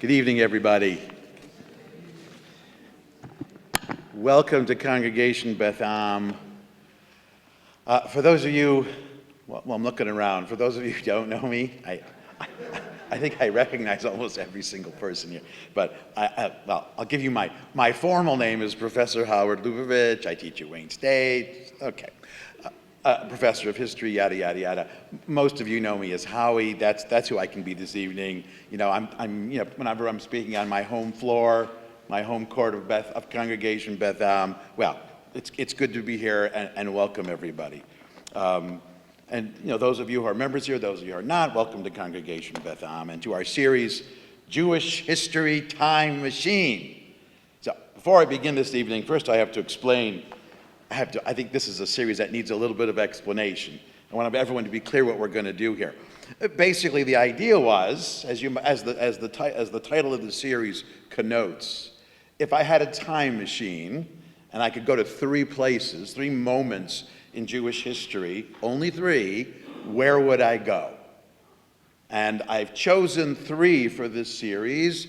Good evening, everybody. Welcome to Congregation Beth Ahm. For those of you, well, I'm looking around. For those of you who don't know me, I think I recognize almost every single person here. But I'll give you my formal name is Professor Howard Lupovitch. I teach at Wayne State. Okay. Professor of history, yada, yada, yada. Most of you know me as Howie. That's who I can be this evening. You know, whenever I'm speaking on my home floor, my home court of Congregation Beth Ahm, well, it's good to be here and welcome everybody. And you know, those of you who are members here, those of you who are not, welcome to Congregation Beth Ahm and to our series, Jewish History Time Machine. So before I begin this evening, first I have to explain. I think this is a series that needs a little bit of explanation. I want everyone to be clear what we're going to do here. Basically, the idea was, as the title of the series connotes, if I had a time machine and I could go to three places, three moments in Jewish history, only three, where would I go? And I've chosen three for this series.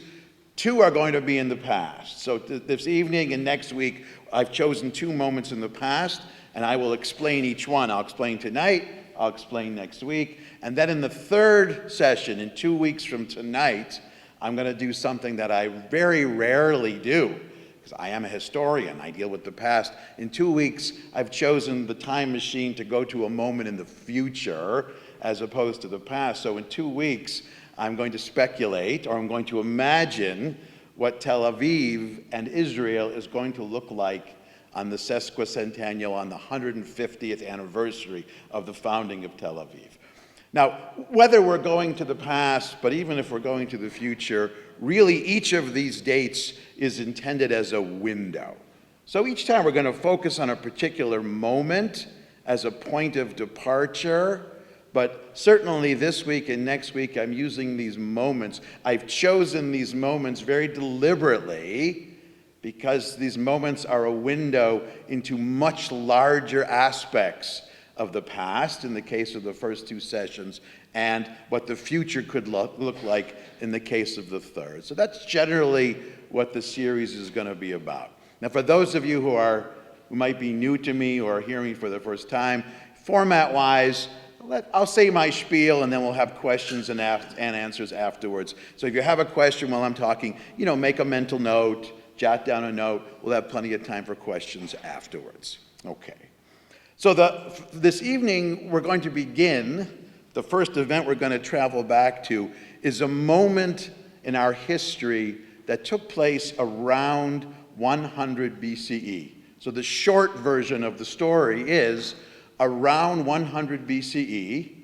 Two are going to be in the past. So this evening and next week, I've chosen two moments in the past, and I will explain each one. I'll explain tonight, I'll explain next week, and then in the third session, in 2 weeks from tonight, I'm going to do something that I very rarely do, because I am a historian, I deal with the past. In 2 weeks, I've chosen the time machine to go to a moment in the future, as opposed to the past. So in 2 weeks, I'm going to speculate, or I'm going to imagine what Tel Aviv and Israel is going to look like on the sesquicentennial, on the 150th anniversary of the founding of Tel Aviv. Now, whether we're going to the past, but even if we're going to the future, really each of these dates is intended as a window. So each time we're going to focus on a particular moment as a point of departure. But certainly this week and next week, I'm using these moments. I've chosen these moments very deliberately because these moments are a window into much larger aspects of the past in the case of the first two sessions and what the future could look like in the case of the third. So that's generally what the series is going to be about. Now, for those of you who might be new to me or are hearing me for the first time, format-wise, I'll say my spiel and then we'll have questions and answers afterwards. So if you have a question while I'm talking, you know, make a mental note, jot down a note. We'll have plenty of time for questions afterwards. Okay. So this evening we're going to begin, the first event we're going to travel back to is a moment in our history that took place around 100 BCE. So the short version of the story is around 100 BCE,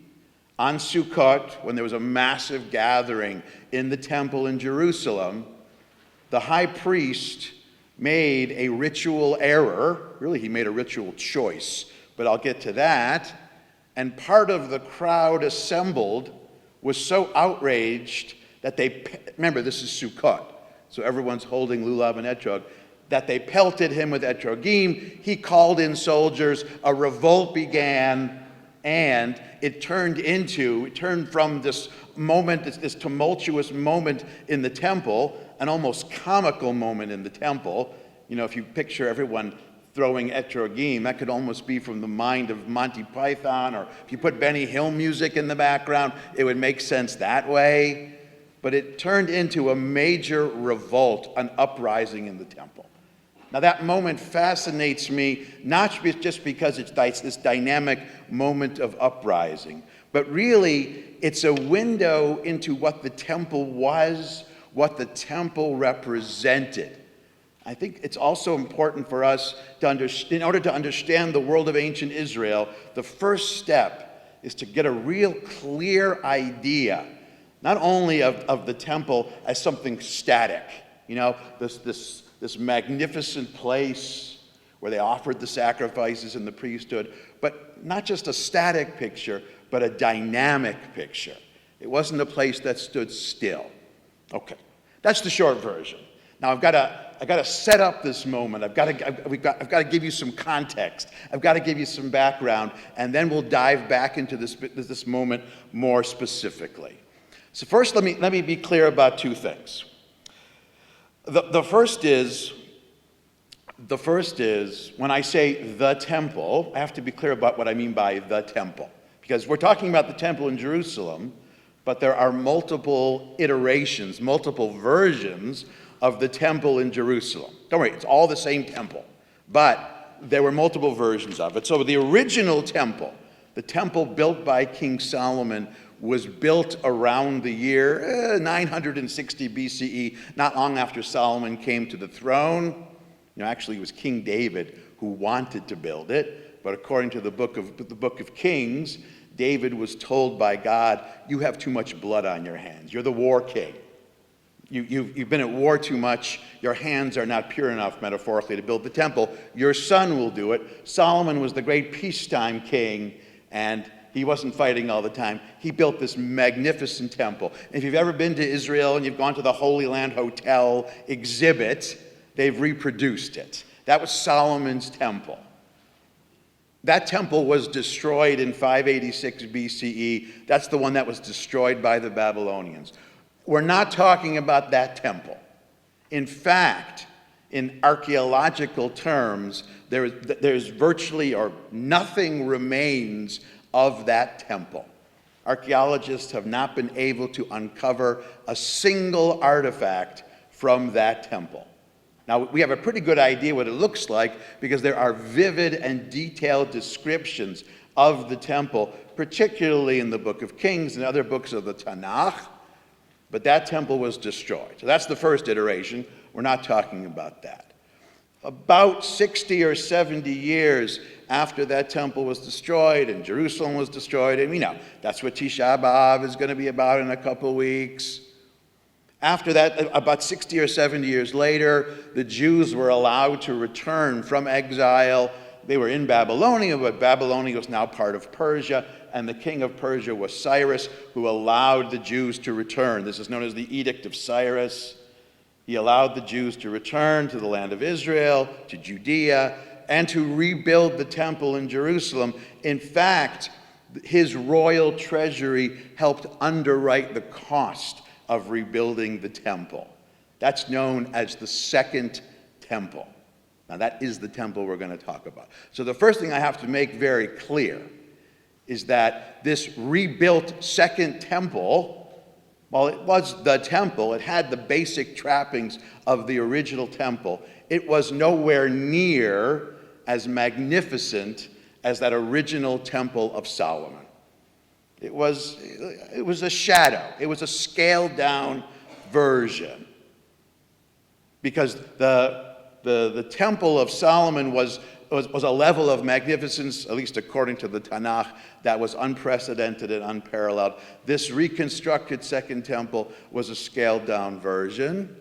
on Sukkot, when there was a massive gathering in the temple in Jerusalem, the high priest made a ritual error. Really, he made a ritual choice, but I'll get to that. And part of the crowd assembled was so outraged that remember, this is Sukkot, so everyone's holding lulav and etrog, that they pelted him with etrogim. He called in soldiers, a revolt began, and it turned from this moment, this tumultuous moment in the temple, an almost comical moment in the temple. You know, if you picture everyone throwing etrogim, that could almost be from the mind of Monty Python, or if you put Benny Hill music in the background, it would make sense that way. But it turned into a major revolt, an uprising in the temple. Now that moment fascinates me, not just because it's this dynamic moment of uprising, but really it's a window into what the temple was, what the temple represented. I think it's also important for us in order to understand the world of ancient Israel, the first step is to get a real clear idea, not only of the temple as something static, you know, this magnificent place where they offered the sacrifices and the priesthood, but not just a static picture, but a dynamic picture. It wasn't a place that stood still. Okay, that's the short version. Now I've got to set up this moment. I've got to give you some context. I've got to give you some background, and then we'll dive back into this moment more specifically. So first, let me be clear about two things. The first is, when I say the temple, I have to be clear about what I mean by the temple. Because we're talking about the temple in Jerusalem, but there are multiple iterations, multiple versions of the temple in Jerusalem. Don't worry, it's all the same temple, but there were multiple versions of it. So the original temple, the temple built by King Solomon, was built around the year 960 B.c.e., not long after Solomon came to the throne. Actually, it was King David who wanted to build it, but according to the book of Kings, David was told by God, "You have too much blood on your hands. You're the war king. You've been at war too much. Your hands are not pure enough, metaphorically, to build the temple. Your son will do it." Solomon was the great peacetime king, and he wasn't fighting all the time. He built this magnificent temple. And if you've ever been to Israel and you've gone to the Holy Land Hotel exhibit, they've reproduced it. That was Solomon's temple. That temple was destroyed in 586 BCE. That's the one that was destroyed by the Babylonians. We're not talking about that temple. In fact, in archaeological terms, there's virtually or nothing remains of that temple. Archaeologists have not been able to uncover a single artifact from that temple. Now, we have a pretty good idea what it looks like because there are vivid and detailed descriptions of the temple, particularly in the book of Kings and other books of the Tanakh, but that temple was destroyed. So that's the first iteration. We're not talking about that. About 60 or 70 years after that temple was destroyed and Jerusalem was destroyed, and we know that's what Tisha B'Av is going to be about in a couple weeks. After that, about 60 or 70 years later, the Jews were allowed to return from exile. They were in Babylonia, but Babylonia was now part of Persia, and the king of Persia was Cyrus, who allowed the Jews to return. This is known as the Edict of Cyrus. He allowed the Jews to return to the land of Israel, to Judea, and to rebuild the temple in Jerusalem. In fact, his royal treasury helped underwrite the cost of rebuilding the temple. That's known as the Second Temple. Now, that is the temple we're going to talk about. So the first thing I have to make very clear is that this rebuilt Second Temple, while it was the temple, it had the basic trappings of the original temple, it was nowhere near as magnificent as that original temple of Solomon. It was a shadow. It was a scaled-down version. Because the temple of Solomon was a level of magnificence, at least according to the Tanakh, that was unprecedented and unparalleled. This reconstructed Second Temple was a scaled-down version.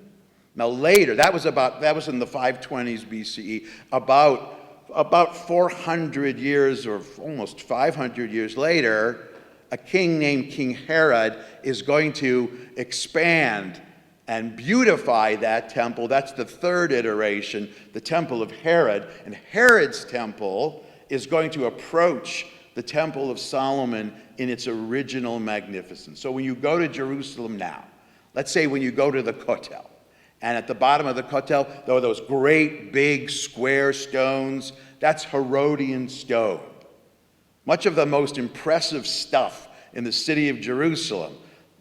Now later, that was in the 520s BCE, about 400 years or almost 500 years later, a king named King Herod is going to expand and beautify that temple. That's the third iteration, the temple of Herod. And Herod's temple is going to approach the temple of Solomon in its original magnificence. So when you go to Jerusalem now, let's say when you go to the Kotel, and at the bottom of the Kotel, there are those great big square stones. That's Herodian stone. Much of the most impressive stuff in the city of Jerusalem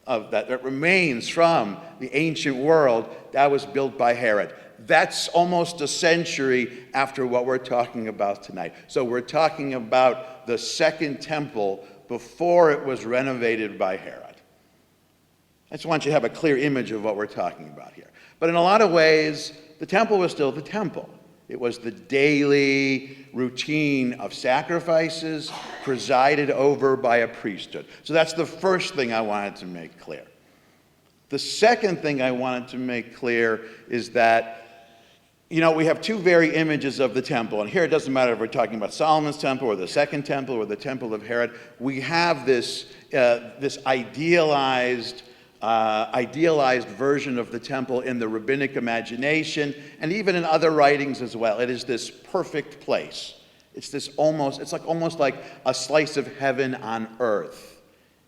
that remains from the ancient world, that was built by Herod. That's almost a century after what we're talking about tonight. So we're talking about the Second Temple before it was renovated by Herod. I just want you to have a clear image of what we're talking about here. But in a lot of ways, the temple was still the temple. It was the daily routine of sacrifices presided over by a priesthood. So that's the first thing I wanted to make clear. The second thing I wanted to make clear is that, we have two very images of the temple. And here it doesn't matter if we're talking about Solomon's temple or the Second Temple or the temple of Herod. We have this idealized version of the temple in the rabbinic imagination and even in other writings as well. It is this perfect place. It's almost like a slice of heaven on earth.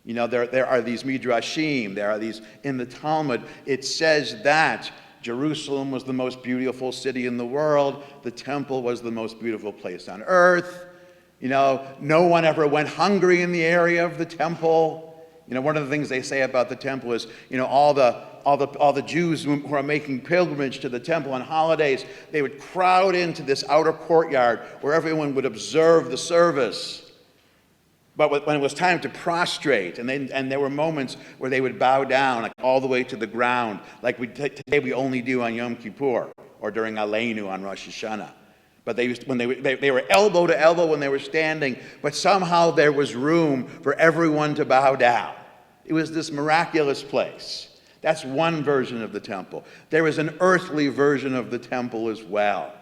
There are these midrashim, there are these in the Talmud. It says that Jerusalem was the most beautiful city in the world. The temple was the most beautiful place on earth. No one ever went hungry in the area of the temple. One of the things they say about the temple is, all the Jews who are making pilgrimage to the temple on holidays, they would crowd into this outer courtyard where everyone would observe the service. But when it was time to prostrate, and there were moments where they would bow down, like all the way to the ground, like today we only do on Yom Kippur or during Aleinu on Rosh Hashanah. But they were elbow to elbow when they were standing, but somehow there was room for everyone to bow down. It was this miraculous place. That's one version of the temple. There was an earthly version of the temple as well.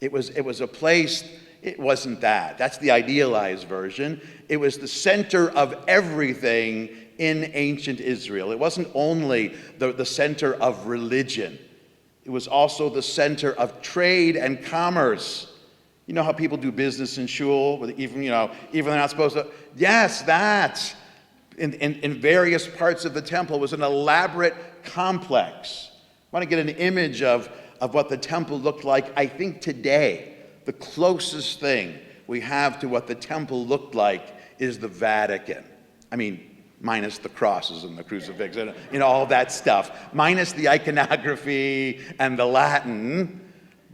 It was a place. It wasn't that. That's the idealized version. It was the center of everything in ancient Israel. It wasn't only the center of religion. It was also the center of trade and commerce. You know how people do business in shul, even they're not supposed to? Yes, that. In various parts of the temple was an elaborate complex. I want to get an image of what the temple looked like. I think today, the closest thing we have to what the temple looked like is the Vatican. I mean, minus the crosses and the crucifix and all that stuff, minus the iconography and the Latin,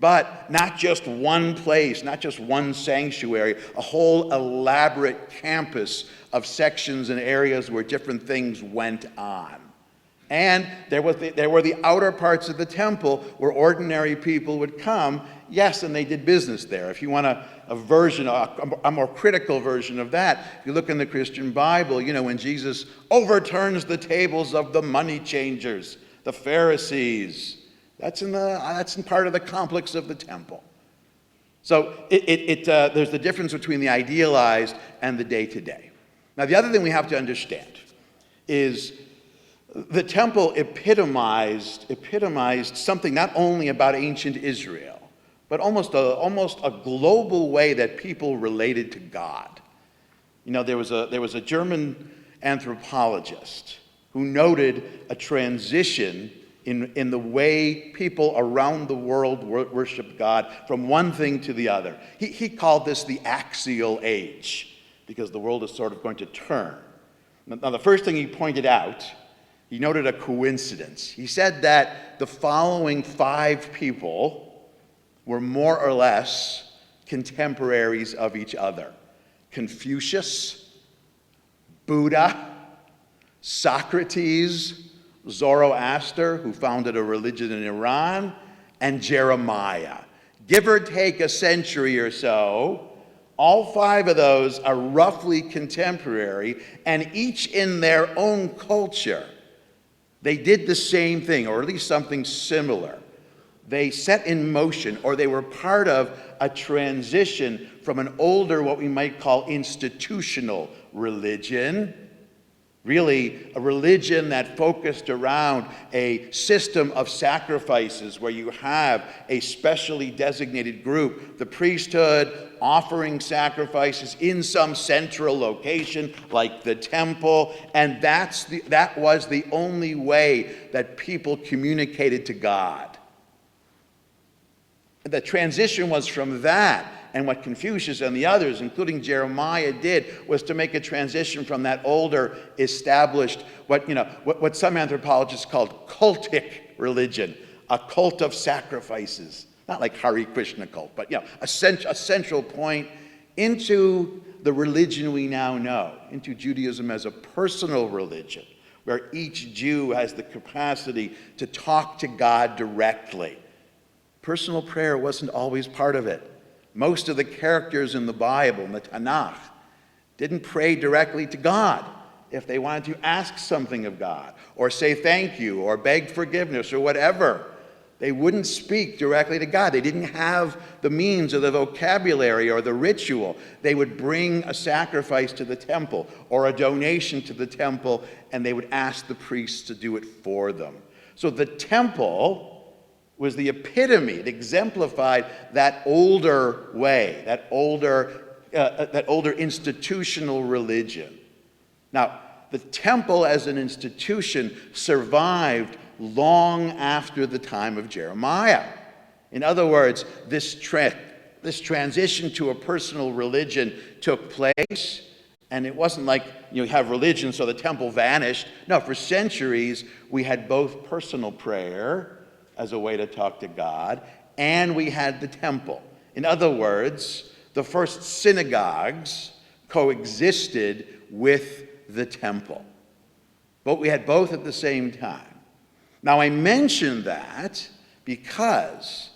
but not just one place, not just one sanctuary, a whole elaborate campus of sections and areas where different things went on. And there were the outer parts of the temple where ordinary people would come, yes, and they did business there. If you want a version, a more critical version of that, if you look in the Christian Bible, when Jesus overturns the tables of the money changers, the Pharisees, that's in part of the complex of the temple. So there's the difference between the idealized and the day-to-day. Now, the other thing we have to understand is the temple epitomized something not only about ancient Israel, but almost a global way that people related to God. There was a German anthropologist who noted a transition in the way people around the world worshiped God from one thing to the other. He called this the axial age, because the world is sort of going to turn. Now, the first thing he pointed out, he noted a coincidence. He said that the following 5 people were more or less contemporaries of each other: Confucius, Buddha, Socrates, Zoroaster, who founded a religion in Iran, and Jeremiah. Give or take a century or so, all 5 of those are roughly contemporary, and each in their own culture, they did the same thing, or at least something similar. They set in motion, or they were part of a transition from an older, what we might call institutional religion, really a religion that focused around a system of sacrifices where you have a specially designated group, the priesthood, offering sacrifices in some central location like the temple, and that was the only way that people communicated to God. The transition was from that, and what Confucius and the others, including Jeremiah, did was to make a transition from that older, established, what some anthropologists called cultic religion, a cult of sacrifices, not like Hare Krishna cult, but a central point, into the religion we now know, into Judaism as a personal religion, where each Jew has the capacity to talk to God directly. Personal prayer wasn't always part of it. Most of the characters in the Bible, in the Tanakh, didn't pray directly to God if they wanted to ask something of God, or say thank you, or beg forgiveness, or whatever. They wouldn't speak directly to God. They didn't have the means or the vocabulary or the ritual. They would bring a sacrifice to the temple or a donation to the temple, and they would ask the priests to do it for them. So the temple was the epitome. It exemplified that older way, that older institutional religion. Now, the temple as an institution survived long after the time of Jeremiah. In other words, this transition to a personal religion took place, and it wasn't like you have religion so the temple vanished. No, for centuries we had both personal prayer as a way to talk to God, and we had the temple. In other words, the first synagogues coexisted with the temple. But we had both at the same time. Now, I mention that because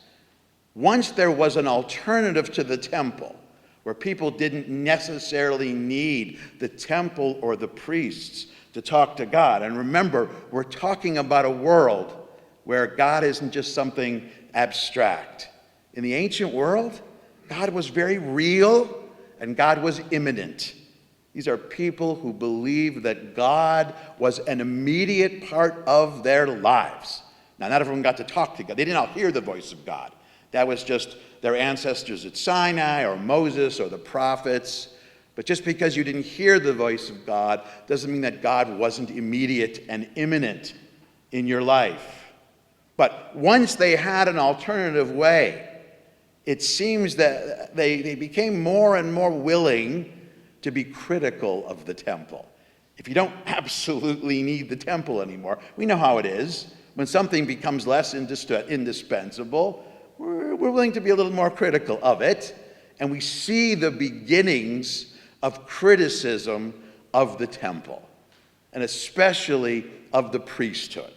once there was an alternative to the temple, where people didn't necessarily need the temple or the priests to talk to God. And remember, we're talking about a world where God isn't just something abstract. In the ancient world, God was very real and God was immanent. These are people who believed that God was an immediate part of their lives. Now, not everyone got to talk to God. They didn't all hear the voice of God. That was just their ancestors at Sinai or Moses or the prophets. But just because you didn't hear the voice of God doesn't mean that God wasn't immediate and immanent in your life. But once they had an alternative way, it seems that they became more and more willing to be critical of the temple. If you don't absolutely need the temple anymore, we know how it is. When something becomes less indispensable, we're willing to be a little more critical of it. And we see the beginnings of criticism of the temple, and especially of the priesthood.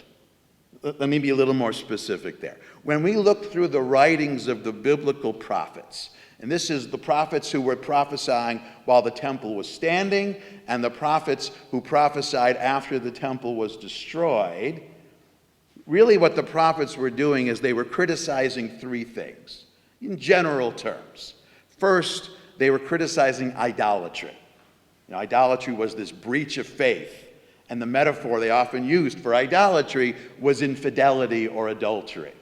Let me be a little more specific there. When we look through the writings of the biblical prophets, and this is the prophets who were prophesying while the temple was standing, and the prophets who prophesied after the temple was destroyed, really what the prophets were doing is they were criticizing three things in general terms. First, they were criticizing idolatry. Idolatry was this breach of faith. And the metaphor they often used for idolatry was infidelity or adultery.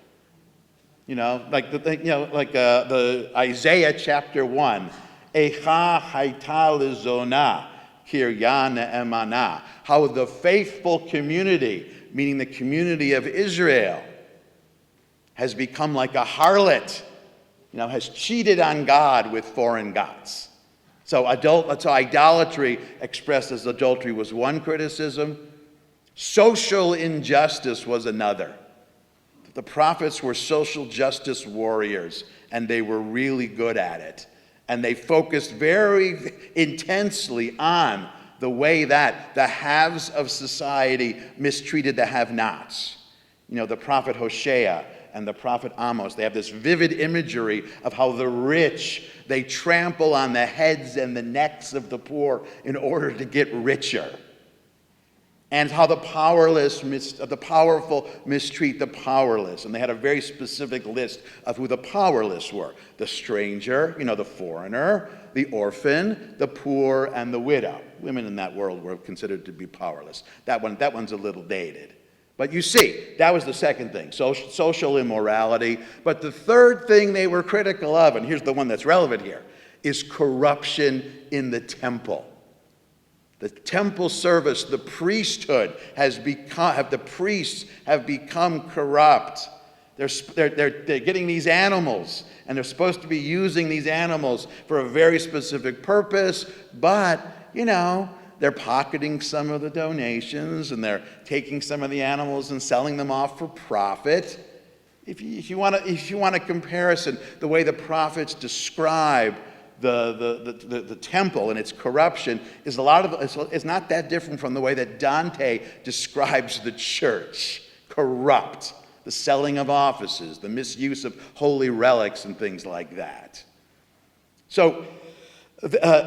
Like the Isaiah chapter 1, Echa haita lezona kirya ne'emana, how the faithful community, meaning the community of Israel, has become like a harlot, has cheated on God with foreign gods. So idolatry expressed as adultery was one criticism. Social injustice was another. The prophets were social justice warriors, and they were really good at it. And they focused very intensely on the way that the haves of society mistreated the have-nots. The prophet Hosea and the prophet Amos, they have this vivid imagery of how the rich, they trample on the heads and the necks of the poor in order to get richer. And how the powerful mistreat the powerless. And they had a very specific list of who the powerless were. The stranger, the foreigner, the orphan, the poor, and the widow. Women in that world were considered to be powerless. That one's a little dated. But you see, that was the second thing, social immorality. But the third thing they were critical of, and here's the one that's relevant here, is corruption in the temple. The temple service, the priesthood the priests have become corrupt. They're getting these animals, and they're supposed to be using these animals for a very specific purpose, but, they're pocketing some of the donations, and they're taking some of the animals and selling them off for profit. If you want a comparison, the way the prophets describe the temple and its corruption is is not that different from the way that Dante describes the church. Corrupt, the selling of offices, the misuse of holy relics and things like that. So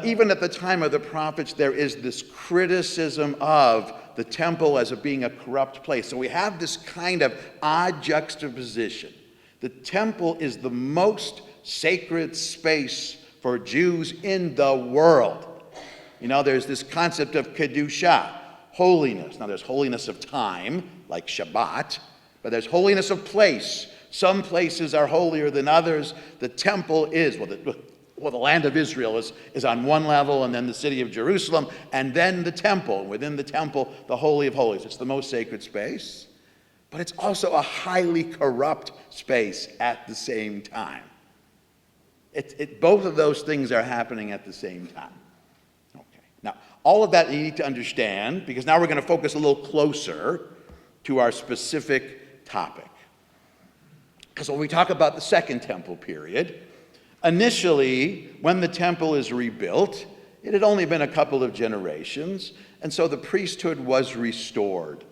even at the time of the prophets, there is this criticism of the temple as being a corrupt place. So we have this kind of odd juxtaposition. The temple is the most sacred space for Jews in the world. There's this concept of kedusha, holiness. Now, there's holiness of time, like Shabbat, but there's holiness of place. Some places are holier than others. The temple is, the land of Israel is on one level, and then the city of Jerusalem, and then the temple. Within the temple, the Holy of Holies. It's the most sacred space. but it's also a highly corrupt space at the same time. Both of those things are happening at the same time. Okay. Now, all of that you need to understand, because now we're going to focus a little closer to our specific topic. Because when we talk about the Second Temple period, initially, when the temple is rebuilt, it had only been a couple of generations, and so the priesthood was restored.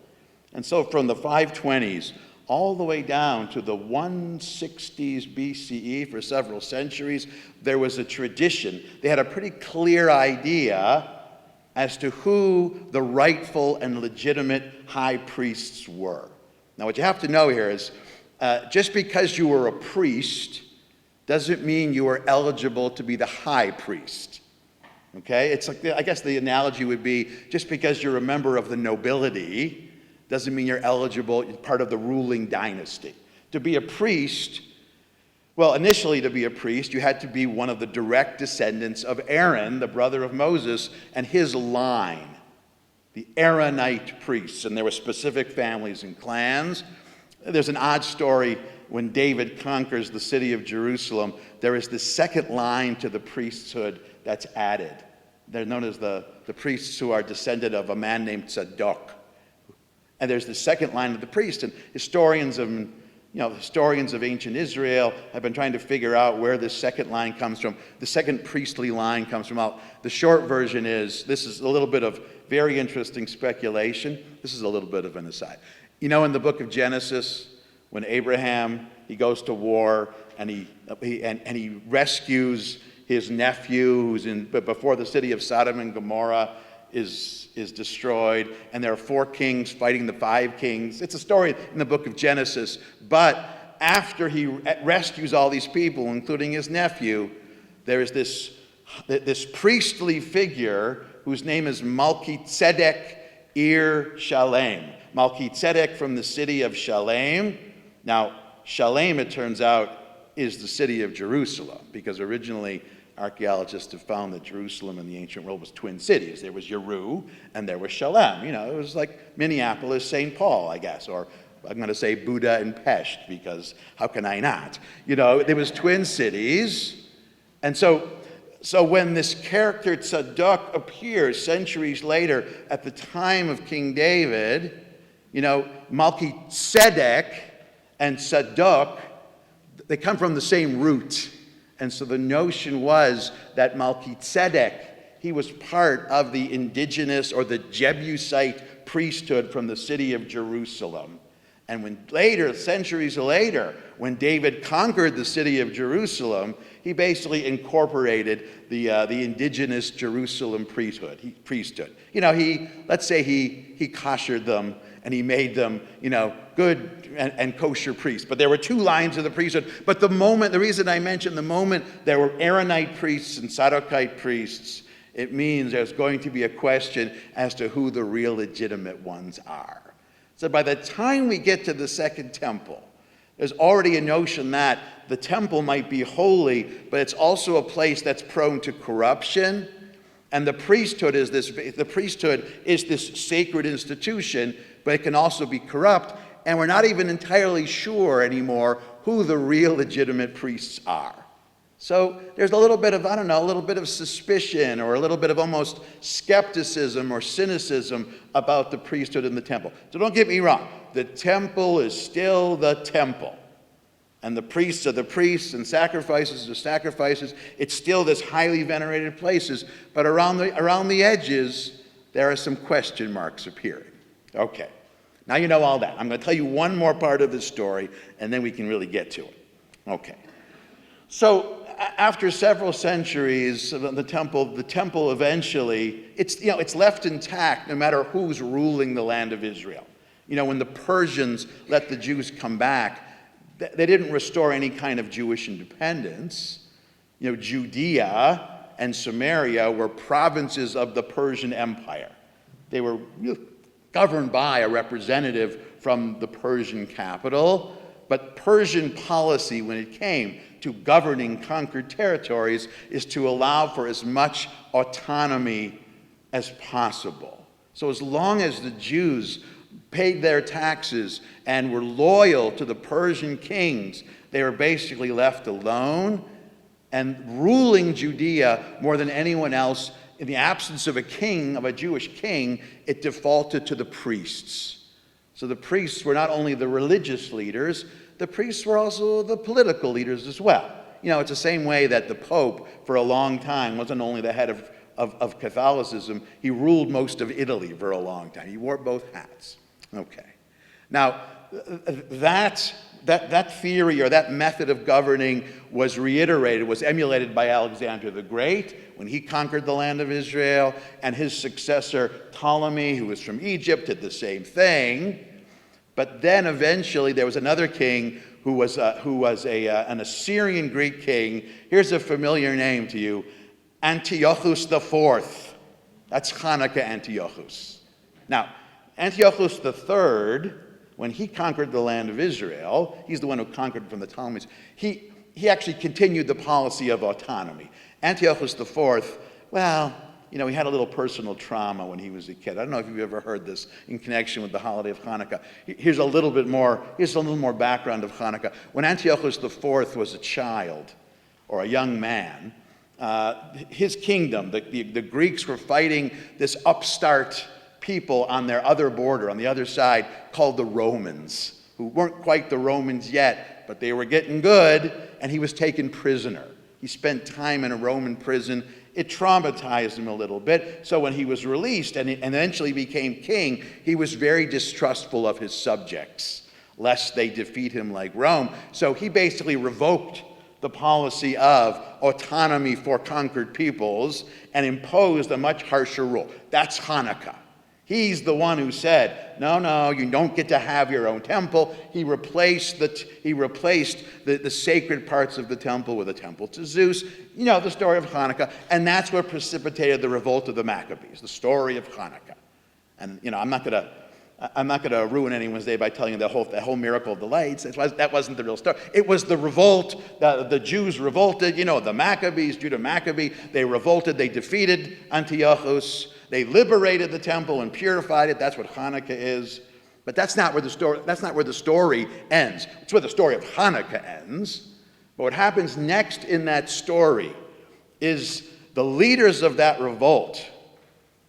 And so from the 520s all the way down to the 160s B.c.E. for several centuries, there was a tradition. They had a pretty clear idea as to who the rightful and legitimate high priests were. Now, what you have to know here is just because you were a priest doesn't mean you were eligible to be the high priest. Okay? It's like, I guess the analogy would be, just because you're a member of the nobility doesn't mean you're eligible, part of the ruling dynasty. To be a priest, well, initially to be a priest, you had to be one of the direct descendants of Aaron, the brother of Moses, and his line, the Aaronite priests. And there were specific families and clans. There's an odd story when David conquers the city of Jerusalem. There is this second line to the priesthood that's added. They're known as the priests who are descended of a man named Zadok. And there's the second line of the priest, and historians of ancient Israel have been trying to figure out where this second line comes from. The second priestly line comes from out. The short version is, this is a little bit of very interesting speculation. This is a little bit of an aside. You know, in the book of Genesis, when Abraham, he goes to war and he rescues his nephew who's before the city of Sodom and Gomorrah is destroyed, and there are 4 kings fighting the 5 kings. It's a story in the book of Genesis. But after he rescues all these people, including his nephew, there is this priestly figure whose name is Melchizedek Shalem. Melchizedek from the city of Shalem. Now, Shalem, it turns out, is the city of Jerusalem, because originally archaeologists have found that Jerusalem in the ancient world was twin cities. There was Yeru and there was Shalem. You know, it was like Minneapolis, St. Paul, I guess, or I'm going to say Buda and Pest, because how can I not? You know, there was twin cities. And so when this character Tzadok appears centuries later at the time of King David, you know, Melchizedek and Tzadok, they come from the same root. And so the notion was that Melchizedek, he was part of the indigenous or the Jebusite priesthood from the city of Jerusalem. And when later, centuries later, when David conquered the city of Jerusalem, he basically incorporated the indigenous Jerusalem priesthood. You know, let's say he koshered them and he made them, you know, good and kosher priests. But there were 2 lines of the priesthood. But the reason I mentioned the moment there were Aaronite priests and Sadokite priests, it means there's going to be a question as to who the real legitimate ones are. So by the time we get to the Second Temple, there's already a notion that the temple might be holy, but it's also a place that's prone to corruption. And the priesthood is this sacred institution, but it can also be corrupt. And we're not even entirely sure anymore who the real legitimate priests are. So there's a little bit of suspicion, or a little bit of almost skepticism or cynicism about the priesthood in the temple. So don't get me wrong. The temple is still the temple. And the priests are the priests, and sacrifices are sacrifices. It's still this highly venerated places. But around the edges, there are some question marks appearing. Okay. Now you know all that. I'm going to tell you one more part of this story, and then we can really get to it. Okay. So after several centuries, the temple eventually, it's left intact no matter who's ruling the land of Israel. You know, when the Persians let the Jews come back, they didn't restore any kind of Jewish independence. You know, Judea and Samaria were provinces of the Persian Empire. They were governed by a representative from the Persian capital, but Persian policy, when it came to governing conquered territories, is to allow for as much autonomy as possible. So as long as the Jews paid their taxes, and were loyal to the Persian kings, they were basically left alone and ruling Judea more than anyone else. In the absence of a king, of a Jewish king, it defaulted to the priests. So the priests were not only the religious leaders, the priests were also the political leaders as well. You know, it's the same way that the Pope, for a long time, wasn't only the head of Catholicism, he ruled most of Italy for a long time. He wore both hats. Okay. Now, that theory or that method of governing was reiterated, was emulated by Alexander the Great when he conquered the land of Israel, and his successor Ptolemy, who was from Egypt, did the same thing. But then eventually there was another king who was an Assyrian Greek king. Here's a familiar name to you, Antiochus IV. That's Hanukkah Antiochus. Now, Antiochus III, when he conquered the land of Israel, he's the one who conquered from the Ptolemies, he actually continued the policy of autonomy. Antiochus IV, well, you know, he had a little personal trauma when he was a kid. I don't know if you've ever heard this in connection with the holiday of Hanukkah. Here's a little more background of Hanukkah. When Antiochus IV was a child, or a young man, his kingdom, the Greeks were fighting this upstart people on their other border, on the other side, called the Romans, who weren't quite the Romans yet, but they were getting good, and he was taken prisoner. He spent time in a Roman prison. It traumatized him a little bit, so when he was released and eventually became king, he was very distrustful of his subjects, lest they defeat him like Rome. So he basically revoked the policy of autonomy for conquered peoples and imposed a much harsher rule. That's Hanukkah. He's the one who said, no, you don't get to have your own temple. He replaced the sacred parts of the temple with a temple to Zeus. You know the story of Hanukkah, and that's what precipitated the revolt of the Maccabees, the story of Hanukkah. And you know, I'm not going to ruin anyone's day by telling you the whole miracle of the lights. That wasn't the real story. It was the revolt. The Jews revolted. You know, the Maccabees, Judah Maccabee, they revolted. They defeated Antiochus. They liberated the temple and purified it. That's what Hanukkah is. But that's not where the story ends. It's where the story of Hanukkah ends. But what happens next in that story is the leaders of that revolt,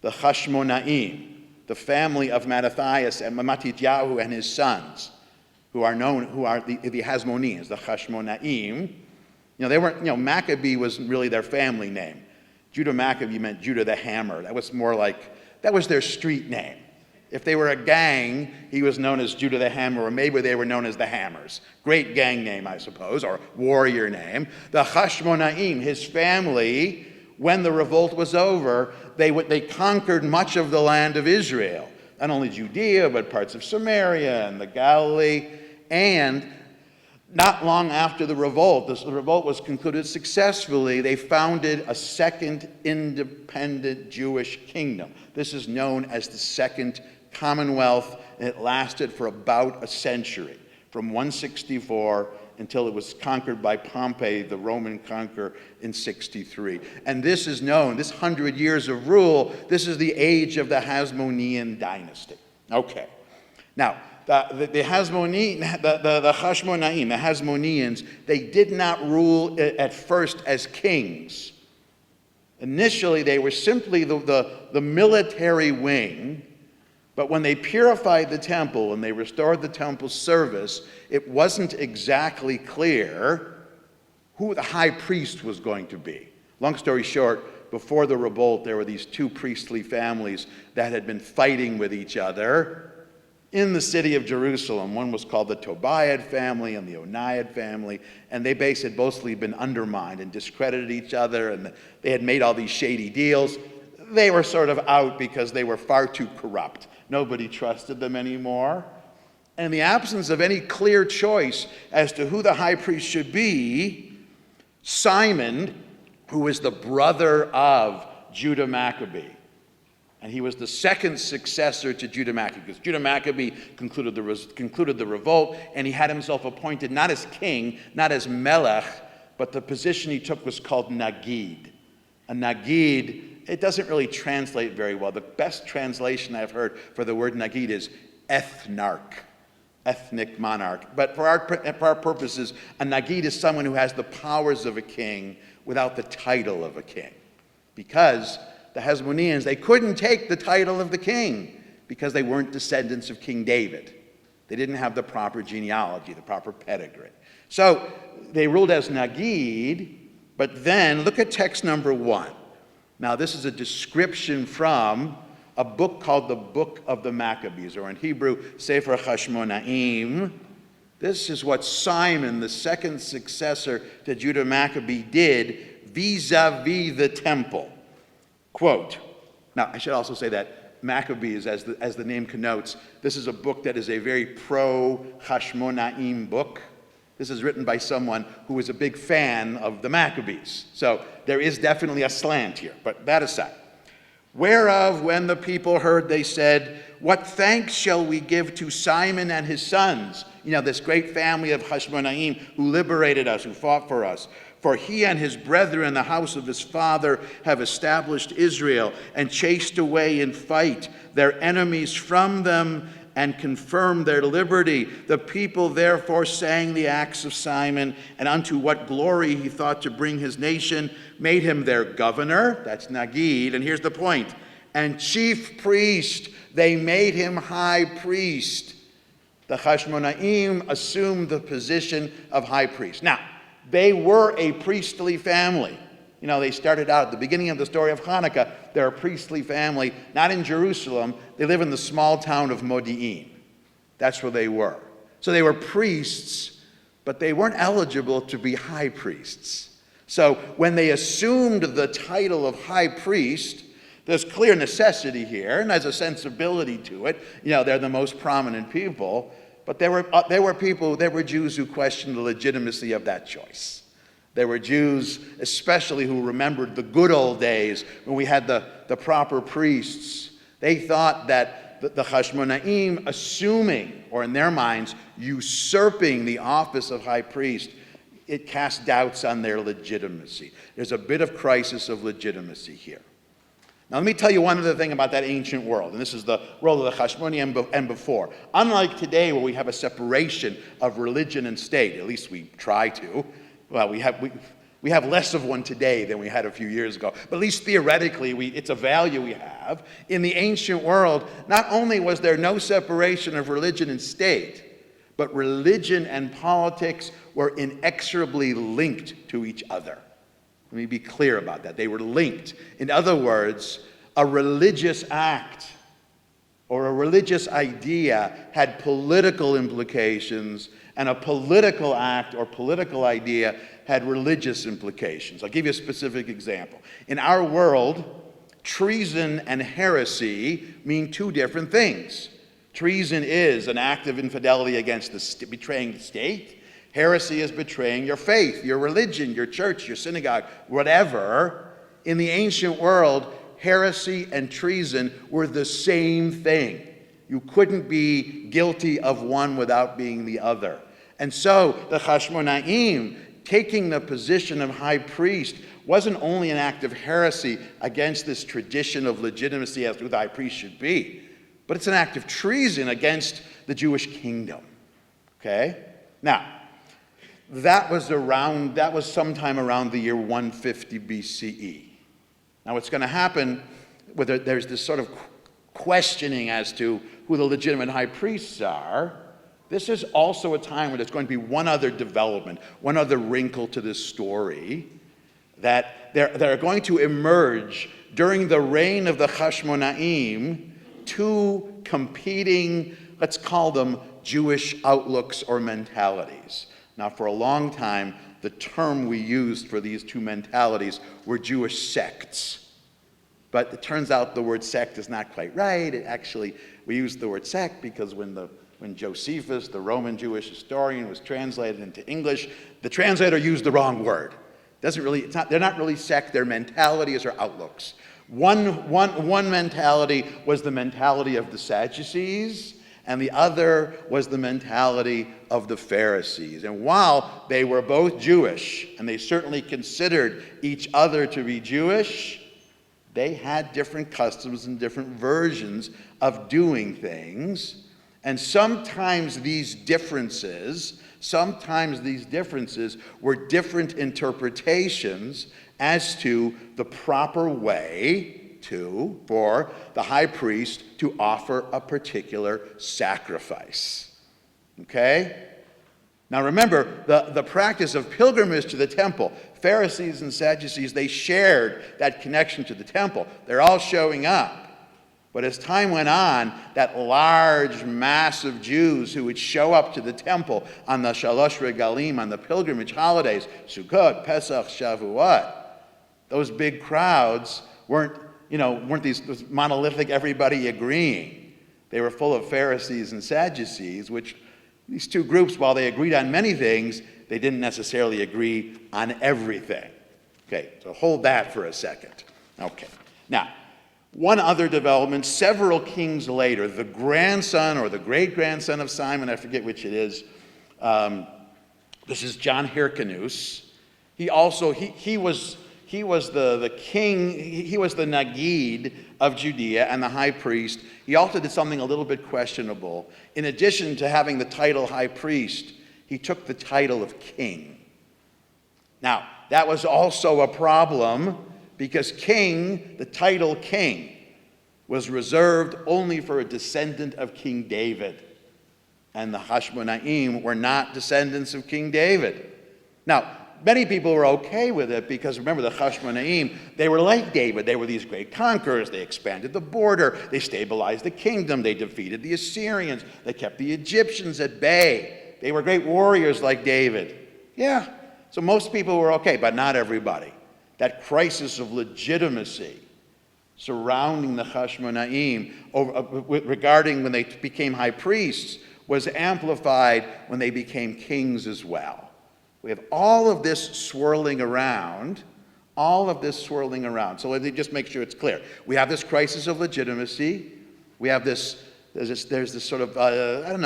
the Hashmonaim, the family of Mattathias and Matityahu and his sons, who are the Hasmoneans, the Hashmonaim. Maccabee was really their family name. Judah Maccabee meant Judah the Hammer. That was their street name. If they were a gang, he was known as Judah the Hammer, or maybe they were known as the Hammers. Great gang name, I suppose, or warrior name. The Hashmonaim, his family, when the revolt was over, they conquered much of the land of Israel. Not only Judea, but parts of Samaria and the Galilee. And not long after the revolt was concluded successfully, they founded a second independent Jewish kingdom. This is known as the Second Commonwealth, and it lasted for about a century, from 164 until it was conquered by Pompey, the Roman conqueror, in 63. And this is known, this 100 years of rule, this is the age of the Hasmonean dynasty. Okay. Now, the Hashmonaim, the Hasmoneans, they did not rule at first as kings. Initially, they were simply the military wing, but when they purified the temple and they restored the temple's service, it wasn't exactly clear who the high priest was going to be. Long story short, before the revolt, there were these two priestly families that had been fighting with each other in the city of Jerusalem. One was called the Tobiad family and the Oniad family, and they basically had mostly been undermined and discredited each other, and they had made all these shady deals. They were sort of out because they were far too corrupt. Nobody trusted them anymore. And in the absence of any clear choice as to who the high priest should be, Simon, who is the brother of Judah Maccabee, and he was the second successor to Judah Maccabee, because Judah Maccabee concluded the revolt, and he had himself appointed not as king, not as melech, but the position he took was called Nagid. A Nagid, it doesn't really translate very well. The best translation I've heard for the word Nagid is ethnic monarch. But for our purposes, a Nagid is someone who has the powers of a king without the title of a king. Because the Hasmoneans, they couldn't take the title of the king because they weren't descendants of King David. They didn't have the proper genealogy, the proper pedigree. So they ruled as Nagid, but then look at text number 1. Now this is a description from a book called the Book of the Maccabees, or in Hebrew, Sefer Hashmonaim. This is what Simon, the second successor to Judah Maccabee, did vis-a-vis the temple. Quote, now I should also say that Maccabees, as the name connotes, this is a book that is a very pro-Hashmonaim book. This is written by someone who is a big fan of the Maccabees. So there is definitely a slant here, but that aside. Whereof, when the people heard, they said, what thanks shall we give to Simon and his sons? You know, this great family of Hashmonaim who liberated us, who fought for us. For he and his brethren in the house of his father have established Israel and chased away in fight their enemies from them and confirmed their liberty. The people therefore sang the acts of Simon, and unto what glory he thought to bring his nation, made him their governor, that's Nagid, and here's the point, and chief priest, they made him high priest. The Hashmonaim assumed the position of high priest. Now, they were a priestly family. You know, they started out at the beginning of the story of Hanukkah. They're a priestly family, not in Jerusalem. They live in the small town of Modi'in. That's where they were. So they were priests, but they weren't eligible to be high priests. So when they assumed the title of high priest, there's clear necessity here, and there's a sensibility to it. You know, they're the most prominent people, but there were Jews who questioned the legitimacy of that choice. There were Jews, especially, who remembered the good old days when we had the proper priests. They thought that the Hashmonaim assuming, or in their minds, usurping the office of high priest, it cast doubts on their legitimacy. There's a bit of crisis of legitimacy here. Now let me tell you one other thing about that ancient world, and this is the world of the Hashmonaim and before. Unlike today, where we have a separation of religion and state, at least we try to. Well, we have less of one today than we had a few years ago. But at least theoretically, it's a value we have. In the ancient world, not only was there no separation of religion and state, but religion and politics were inexorably linked to each other. Let me be clear about that. They were linked. In other words, a religious act or a religious idea had political implications, and a political act or political idea had religious implications. I'll give you a specific example. In our world, treason and heresy mean two different things. Treason is an act of infidelity against betraying the state. Heresy is betraying your faith, your religion, your church, your synagogue, whatever. In the ancient world, heresy and treason were the same thing. You couldn't be guilty of one without being the other. And so the Hashmonaim, taking the position of high priest, wasn't only an act of heresy against this tradition of legitimacy as to who the high priest should be, but it's an act of treason against the Jewish kingdom. Okay? Now, that was sometime around the year 150 BCE. Now what's going to happen, there's this sort of questioning as to who the legitimate high priests are. This is also a time where there's going to be one other development, one other wrinkle to this story, that there are going to emerge during the reign of the Hashmonaim two competing, let's call them Jewish outlooks or mentalities. Now, for a long time, the term we used for these two mentalities were Jewish sects. But it turns out the word sect is not quite right. We used the word sect because when Josephus, the Roman Jewish historian, was translated into English, the translator used the wrong word. They're not really sect, they're mentalities or outlooks. One mentality was the mentality of the Sadducees, and the other was the mentality of the Pharisees. And while they were both Jewish, and they certainly considered each other to be Jewish, they had different customs and different versions of doing things. And sometimes these differences were different interpretations as to the proper way for the high priest to offer a particular sacrifice. Okay? Now remember, the practice of pilgrimage to the temple, Pharisees and Sadducees, they shared that connection to the temple. They're all showing up. But as time went on, that large mass of Jews who would show up to the temple on the Shalosh Regalim, on the pilgrimage holidays, Sukkot, Pesach, Shavuot, those big crowds weren't these monolithic, everybody agreeing. They were full of Pharisees and Sadducees, which these two groups, while they agreed on many things, they didn't necessarily agree on everything. Okay, so hold that for a second. Okay, now, one other development, several kings later, the grandson or the great-grandson of Simon, I forget which it is, this is John Hyrcanus. He was the king, he was the Nagid of Judea and the high priest. He also did something a little bit questionable. In addition to having the title high priest, he took the title of king. Now, that was also a problem because king, the title king, was reserved only for a descendant of King David. And the Hashmonaim were not descendants of King David. Now, many people were okay with it because, remember, the Hashmonaim, they were like David. They were these great conquerors. They expanded the border. They stabilized the kingdom. They defeated the Assyrians. They kept the Egyptians at bay. They were great warriors like David. Yeah, so most people were okay, but not everybody. That crisis of legitimacy surrounding the Hashmonaim regarding when they became high priests was amplified when they became kings as well. We have all of this swirling around. So let me just make sure it's clear. We have this crisis of legitimacy. We have there's this sort of,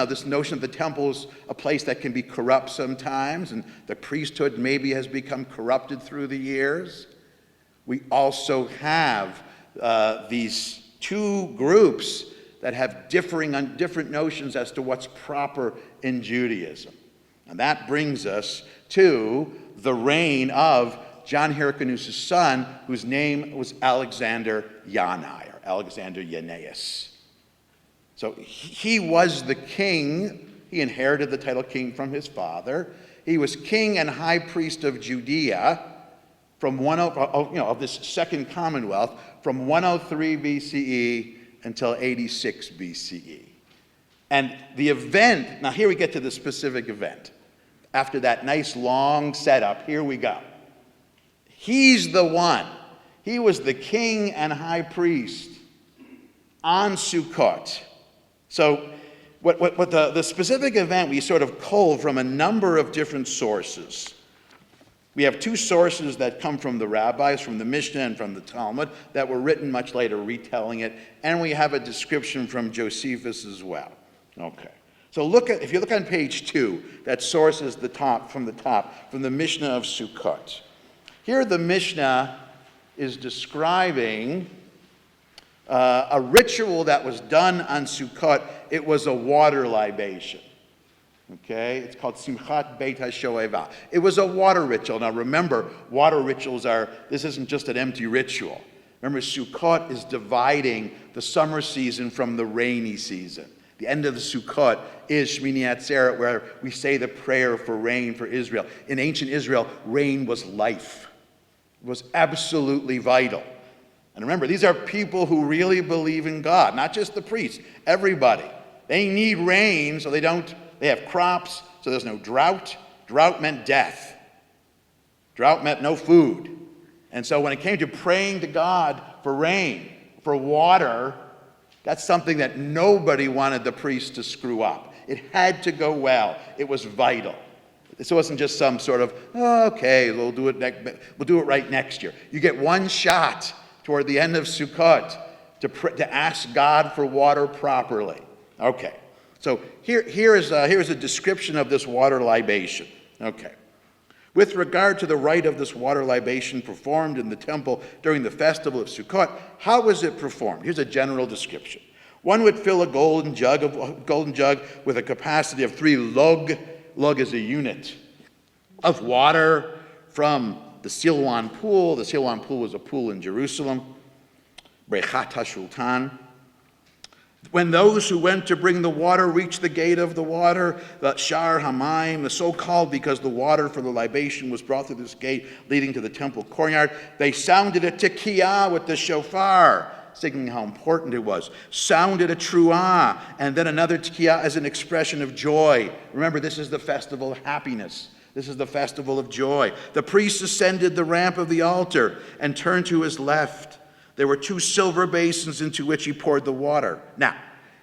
this notion of the temple's a place that can be corrupt sometimes, and the priesthood maybe has become corrupted through the years. We also have these two groups that have different notions as to what's proper in Judaism. And that brings us to the reign of John Hyrcanus' son, whose name was Alexander Yanai, or Alexander Yannaeus. So he was the king. He inherited the title king from his father. He was king and high priest of Judea from of this second commonwealth from 103 BCE until 86 BCE. And the event, now here we get to the specific event. After that nice long setup, here we go. He's the one. He was the king and high priest on Sukkot. So what the specific event, we sort of cull from a number of different sources. We have two sources that come from the rabbis, from the Mishnah and from the Talmud, that were written much later, retelling it. And we have a description from Josephus as well. Okay. So if you look on page 2, that source is from the Mishnah of Sukkot. Here the Mishnah is describing a ritual that was done on Sukkot. It was a water libation. Okay, it's called Simchat Beit HaShoeva. It was a water ritual. Now remember, water rituals this isn't just an empty ritual. Remember, Sukkot is dividing the summer season from the rainy season. The end of the Sukkot is Shmini Atzeret, where we say the prayer for rain for Israel. In ancient Israel, rain was life. It was absolutely vital. And remember, these are people who really believe in God, not just the priests, everybody. They need rain so they have crops, so there's no drought. Drought meant death. Drought meant no food. And so when it came to praying to God for rain, for water, that's something that nobody wanted the priest to screw up. It had to go well. It was vital. This wasn't just some sort of, okay, we'll do it right next year. You get one shot toward the end of Sukkot to ask God for water properly. Okay. So here's a description of this water libation. Okay. With regard to the rite of this water libation performed in the temple during the festival of Sukkot, how was it performed? Here's a general description. One would fill a golden jug with a capacity of 3 lug. Lug is a unit of water from the Siloam pool. The Siloam pool was a pool in Jerusalem. Brechat HaShultan. When those who went to bring the water reached the gate of the water, the Shar Hamaim, the so-called because the water for the libation was brought through this gate leading to the temple courtyard, they sounded a tekiyah with the shofar, signaling how important it was. Sounded a truah, and then another tekiyah as an expression of joy. Remember, this is the festival of happiness. This is the festival of joy. The priest ascended the ramp of the altar and turned to his left. There were 2 silver basins into which he poured the water. Now,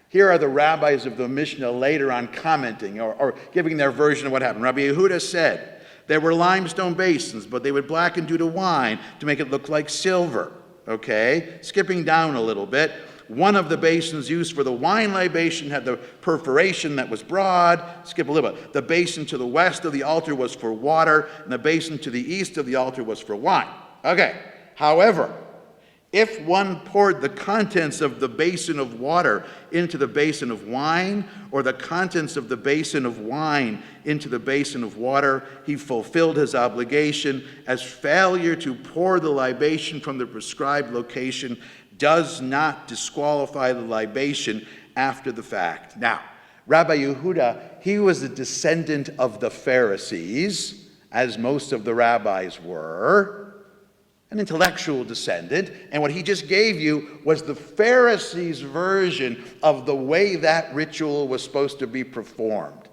here are the rabbis of the Mishnah later on commenting or giving their version of what happened. Rabbi Yehuda said, there were limestone basins, but they would blacken due to wine to make it look like silver. Okay? Skipping down a little bit. One of the basins used for the wine libation had the perforation that was broad. Skip a little bit. The basin to the west of the altar was for water, and the basin to the east of the altar was for wine. Okay. However, if one poured the contents of the basin of water into the basin of wine, or the contents of the basin of wine into the basin of water, he fulfilled his obligation, as failure to pour the libation from the prescribed location does not disqualify the libation after the fact. Now, Rabbi Yehuda, he was a descendant of the Pharisees, as most of the rabbis were, an intellectual descendant, and what he just gave you was the Pharisees' version of the way that ritual was supposed to be performed.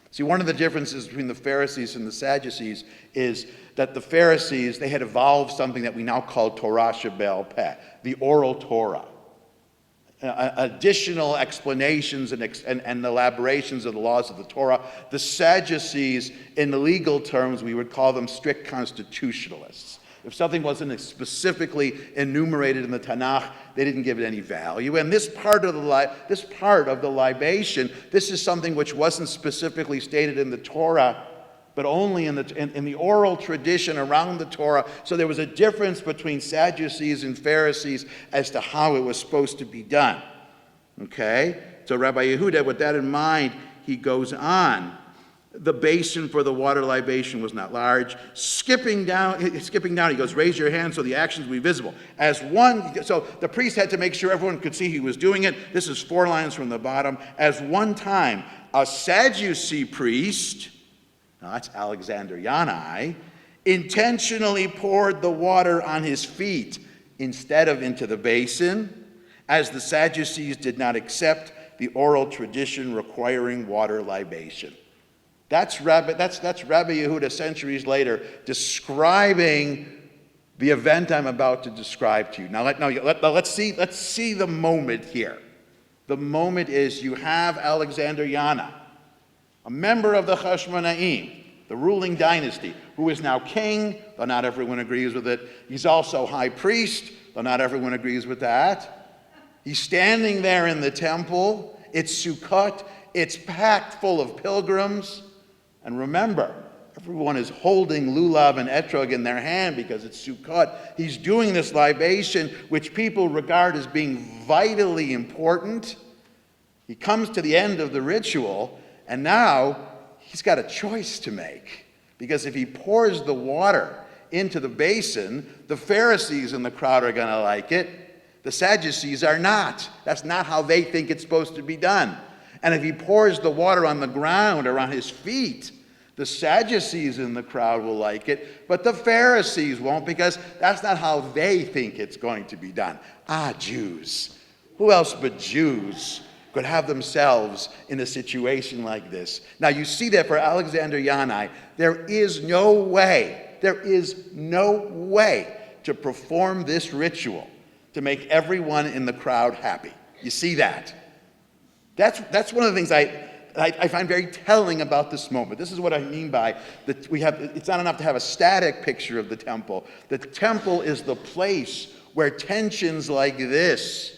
See, one of the differences between the Pharisees and the Sadducees is that the Pharisees, they had evolved something that we now call Torah Shebe'al Peh, the oral Torah. Additional explanations and elaborations of the laws of the Torah. The Sadducees, in the legal terms, we would call them strict constitutionalists. If something wasn't specifically enumerated in the Tanakh, they didn't give it any value. And this part of the libation, this is something which wasn't specifically stated in the Torah, but only in the oral tradition around the Torah. So there was a difference between Sadducees and Pharisees as to how it was supposed to be done. Okay? So Rabbi Yehuda, with that in mind, he goes on. The basin for the water libation was not large. Skipping down, he goes, raise your hand so the actions will be visible. So the priest had to make sure everyone could see he was doing it. This is 4 lines from the bottom. As one time, a Sadducee priest, now that's Alexander Yanai, intentionally poured the water on his feet instead of into the basin, as the Sadducees did not accept the oral tradition requiring water libation. That's Rabbi Yehuda centuries later describing the event I'm about to describe to you. Now let's see the moment here. The moment is you have Alexander Yana, a member of the Hashmonaim, the ruling dynasty, who is now king, though not everyone agrees with it. He's also high priest, though not everyone agrees with that. He's standing there in the temple. It's Sukkot. It's packed full of pilgrims. And remember, everyone is holding lulav and etrog in their hand because it's Sukkot. He's doing this libation, which people regard as being vitally important. He comes to the end of the ritual, and now he's got a choice to make. Because if he pours the water into the basin, the Pharisees in the crowd are going to like it. The Sadducees are not. That's not how they think it's supposed to be done. And if he pours the water on the ground or on his feet, the Sadducees in the crowd will like it, but the Pharisees won't, because that's not how they think it's going to be done. Jews. Who else but Jews could have themselves in a situation like this? Now you see that for Alexander Yanai, there is no way to perform this ritual to make everyone in the crowd happy. You see that? That's one of the things I find very telling about this moment. This is what I mean by that it's not enough to have a static picture of the temple. The temple is the place where tensions like this,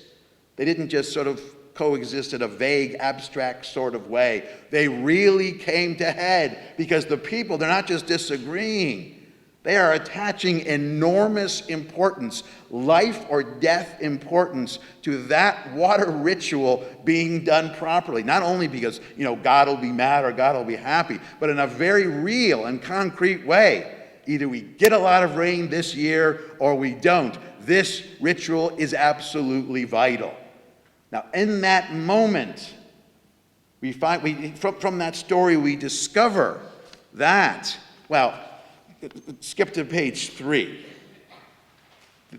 they didn't just sort of coexist in a vague, abstract sort of way. They really came to head because the people, they're not just disagreeing. They are attaching enormous importance, life or death importance, to that water ritual being done properly. Not only because, God will be mad or God will be happy, but in a very real and concrete way. Either we get a lot of rain this year or we don't. This ritual is absolutely vital. Now, in that moment, from that story, we discover that, skip to page 3.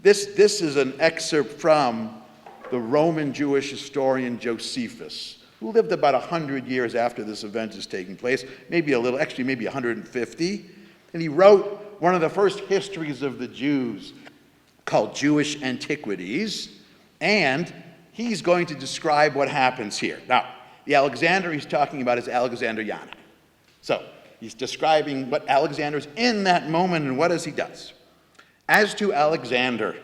This is an excerpt from the Roman Jewish historian Josephus, who lived about 100 years after this event is taking place, maybe 150. And he wrote one of the first histories of the Jews called Jewish Antiquities, and he's going to describe what happens here. Now, the Alexander he's talking about is Alexander Yanai. So, he's describing what Alexander's in that moment and what he does. As to Alexander,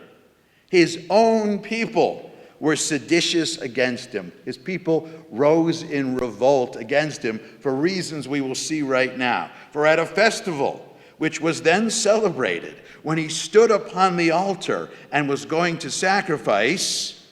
his own people were seditious against him. His people rose in revolt against him for reasons we will see right now. For at a festival, which was then celebrated, when he stood upon the altar and was going to sacrifice,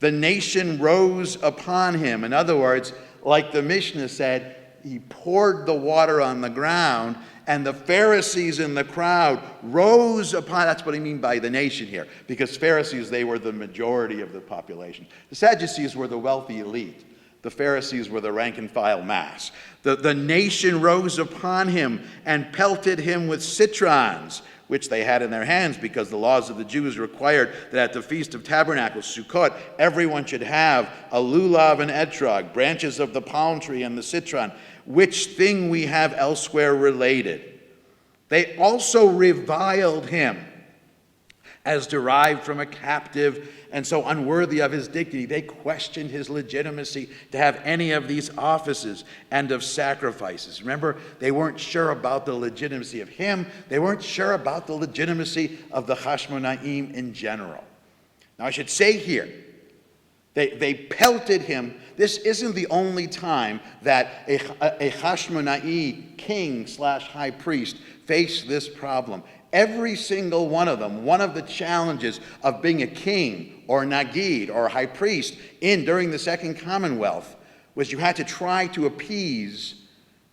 the nation rose upon him. In other words, like the Mishnah said, he poured the water on the ground, and the Pharisees in the crowd rose upon, that's what I mean by the nation here, because Pharisees, they were the majority of the population. The Sadducees were the wealthy elite. The Pharisees were the rank and file mass. The nation rose upon him and pelted him with citrons, which they had in their hands because the laws of the Jews required that at the Feast of Tabernacles, Sukkot, everyone should have a lulav and etrog, branches of the palm tree and the citron, which thing we have elsewhere related. They also reviled him as derived from a captive and so unworthy of his dignity. They questioned his legitimacy to have any of these offices and of sacrifices. Remember, they weren't sure about the legitimacy of him. They weren't sure about the legitimacy of the Hashmonaim in general. Now, I should say here, they pelted him. This isn't the only time that a Hashmonai king / high priest faced this problem. Every single one of them, one of the challenges of being a king or Nagid or a high priest during the Second Commonwealth was you had to try to appease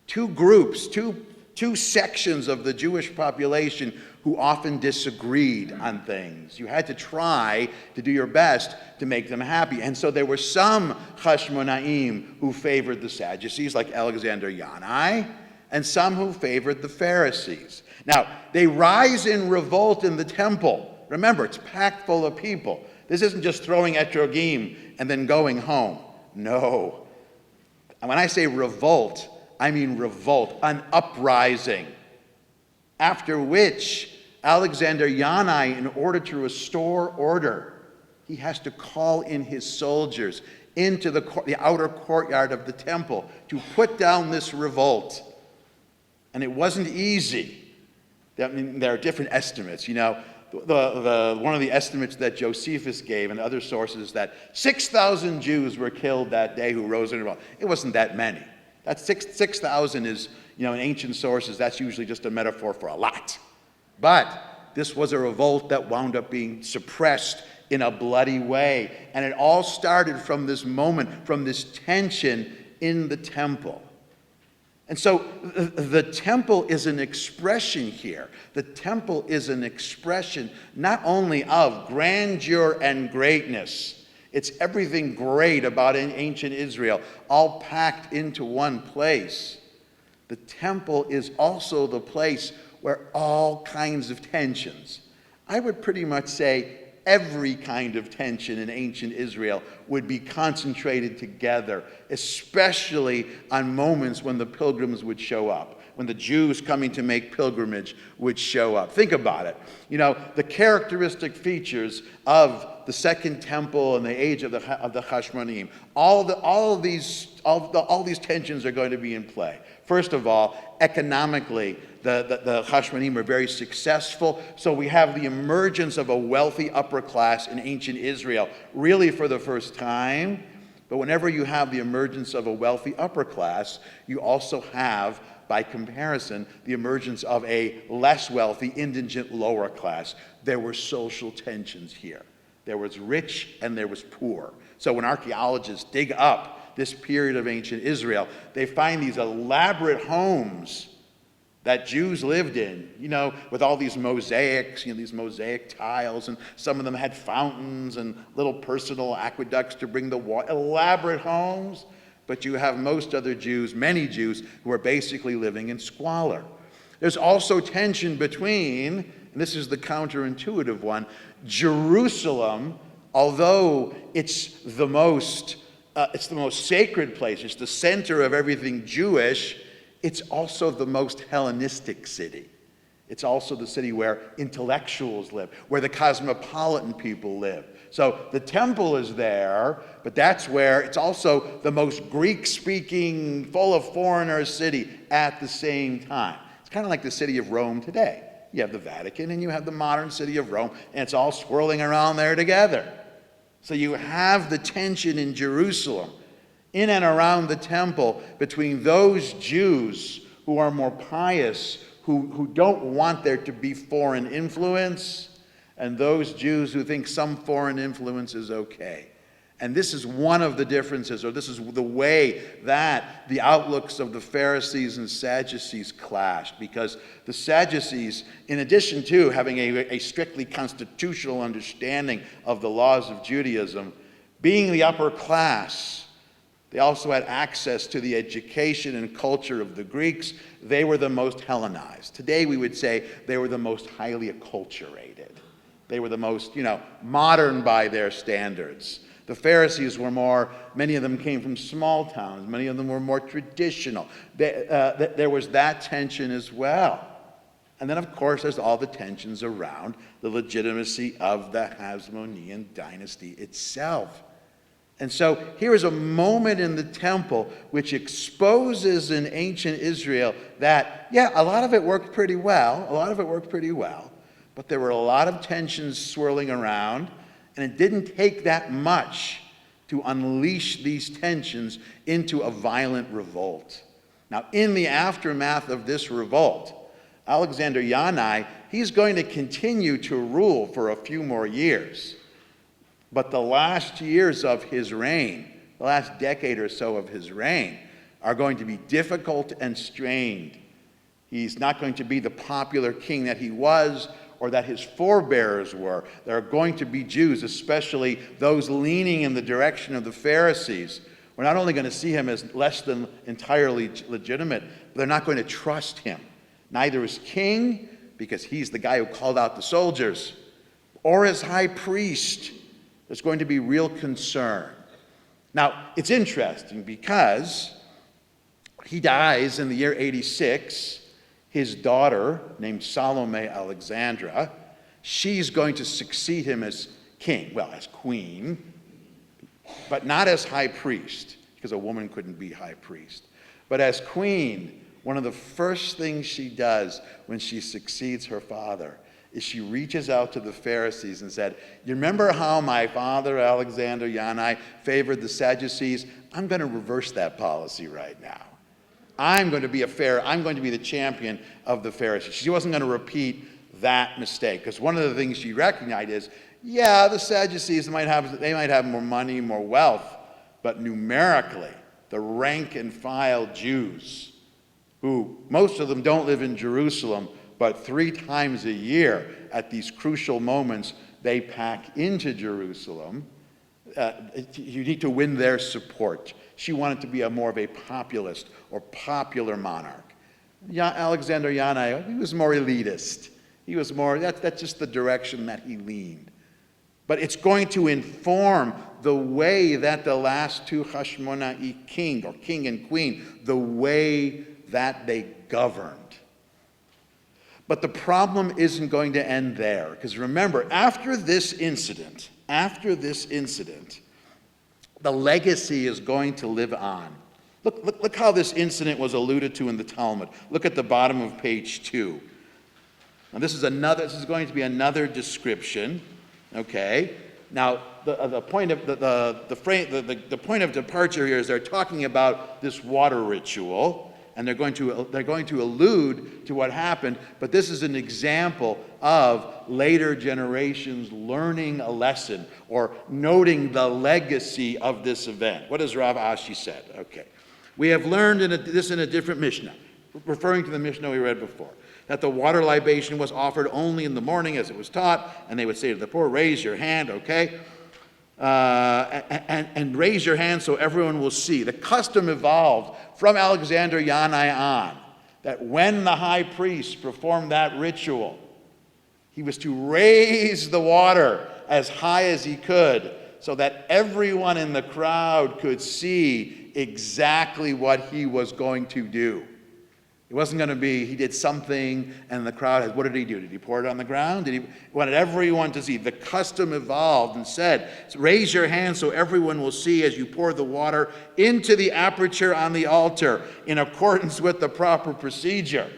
two groups, two sections of the Jewish population who often disagreed on things. You had to try to do your best to make them happy. And so there were some Hashmonaim who favored the Sadducees, like Alexander Yanai, and some who favored the Pharisees. Now, they rise in revolt in the temple. Remember, it's packed full of people. This isn't just throwing etrogim and then going home. No. And when I say revolt, I mean revolt, an uprising. After which, Alexander Yanai, in order to restore order, he has to call in his soldiers into the outer courtyard of the temple to put down this revolt. And it wasn't easy. I mean, there are different estimates. One of the estimates that Josephus gave and other sources that 6,000 Jews were killed that day who rose in revolt. It wasn't that many. That 6,000 is, in ancient sources, that's usually just a metaphor for a lot. But this was a revolt that wound up being suppressed in a bloody way. And it all started from this moment, from this tension in the temple. And so the temple is an expression here. The temple is an expression not only of grandeur and greatness. It's everything great about ancient Israel, all packed into one place. The temple is also the place where all kinds of tensions, I would pretty much say every kind of tension in ancient Israel would be concentrated together, especially on moments when the pilgrims would show up, when the Jews coming to make pilgrimage would show up. Think about it. The characteristic features of the Second Temple and the age of the Hashmonaim, all these tensions are going to be in play. First of all, economically, the Hashmonaim were very successful, so we have the emergence of a wealthy upper class in ancient Israel, really for the first time. But whenever you have the emergence of a wealthy upper class, you also have by comparison, the emergence of a less wealthy, indigent lower class. There were social tensions here. There was rich and there was poor. So when archaeologists dig up this period of ancient Israel, they find these elaborate homes that Jews lived in, with all these mosaics, these mosaic tiles, and some of them had fountains and little personal aqueducts to bring the water, elaborate homes. But you have most other Jews, many Jews, who are basically living in squalor. There's also tension between, and this is the counterintuitive one, Jerusalem, although it's the most sacred place, it's the center of everything Jewish, it's also the most Hellenistic city. It's also the city where intellectuals live, where the cosmopolitan people live. So the temple is there, but that's where it's also the most Greek-speaking, full of foreigners city at the same time. It's kind of like the city of Rome today. You have the Vatican and you have the modern city of Rome, and it's all swirling around there together. So you have the tension in Jerusalem, in and around the temple, between those Jews who are more pious, who don't want there to be foreign influence, and those Jews who think some foreign influence is okay. And this is one of the differences, or this is the way that the outlooks of the Pharisees and Sadducees clashed, because the Sadducees, in addition to having a strictly constitutional understanding of the laws of Judaism, being the upper class, they also had access to the education and culture of the Greeks. They were the most Hellenized. Today we would say they were the most highly acculturated. They were the most, modern by their standards. The Pharisees were many of them came from small towns. Many of them were more traditional. There was that tension as well. And then, of course, there's all the tensions around the legitimacy of the Hasmonean dynasty itself. And so here is a moment in the temple which exposes in ancient Israel that, a lot of it worked pretty well. But there were a lot of tensions swirling around, and it didn't take that much to unleash these tensions into a violent revolt. Now, in the aftermath of this revolt, Alexander Yanai, he's going to continue to rule for a few more years. But the last years of his reign, the last decade or so of his reign, are going to be difficult and strained. He's not going to be the popular king that he was or that his forebears were. There are going to be Jews, especially those leaning in the direction of the Pharisees. We're not only going to see him as less than entirely legitimate, but they're not going to trust him. Neither as king, because he's the guy who called out the soldiers, or as high priest. There's going to be real concern. Now, it's interesting because he dies in the year 86. His daughter, named Salome Alexandra, she's going to succeed him as king, as queen, but not as high priest, because a woman couldn't be high priest. But as queen, one of the first things she does when she succeeds her father is she reaches out to the Pharisees and said, you remember how my father, Alexander Yanai, favored the Sadducees? I'm going to reverse that policy right now. I'm going to be the champion of the Pharisees. She wasn't going to repeat that mistake, because one of the things she recognized is, the Sadducees might have more money, more wealth, but numerically, the rank and file Jews, who most of them don't live in Jerusalem, but 3 times a year at these crucial moments, they pack into Jerusalem. You need to win their support. She wanted to be more of a populist or popular monarch. Alexander Yanai, he was more elitist. That's just the direction that he leaned. But it's going to inform the way that the last 2 Hashmonaite king and queen, the way that they governed. But the problem isn't going to end there, because remember, after this incident, the legacy is going to live on. Look how this incident was alluded to in the Talmud. Look at the bottom of page 2. Now this is going to be another description. Okay. Now the point of departure here is they're talking about this water ritual. and they're going to allude to what happened, but this is an example of later generations learning a lesson or noting the legacy of this event. What does Rav Ashi said? Okay. We have learned this in a different Mishnah, referring to the Mishnah we read before, that the water libation was offered only in the morning as it was taught, and they would say to the poor, raise your hand, okay? And raise your hand so everyone will see. The custom evolved from Alexander Yanai on, that when the high priest performed that ritual, he was to raise the water as high as he could so that everyone in the crowd could see exactly what he was going to do. It wasn't going to be, he did something, and the crowd had, what did he do? Did he pour it on the ground? He wanted everyone to see. The custom evolved and said, raise your hand so everyone will see as you pour the water into the aperture on the altar in accordance with the proper procedure.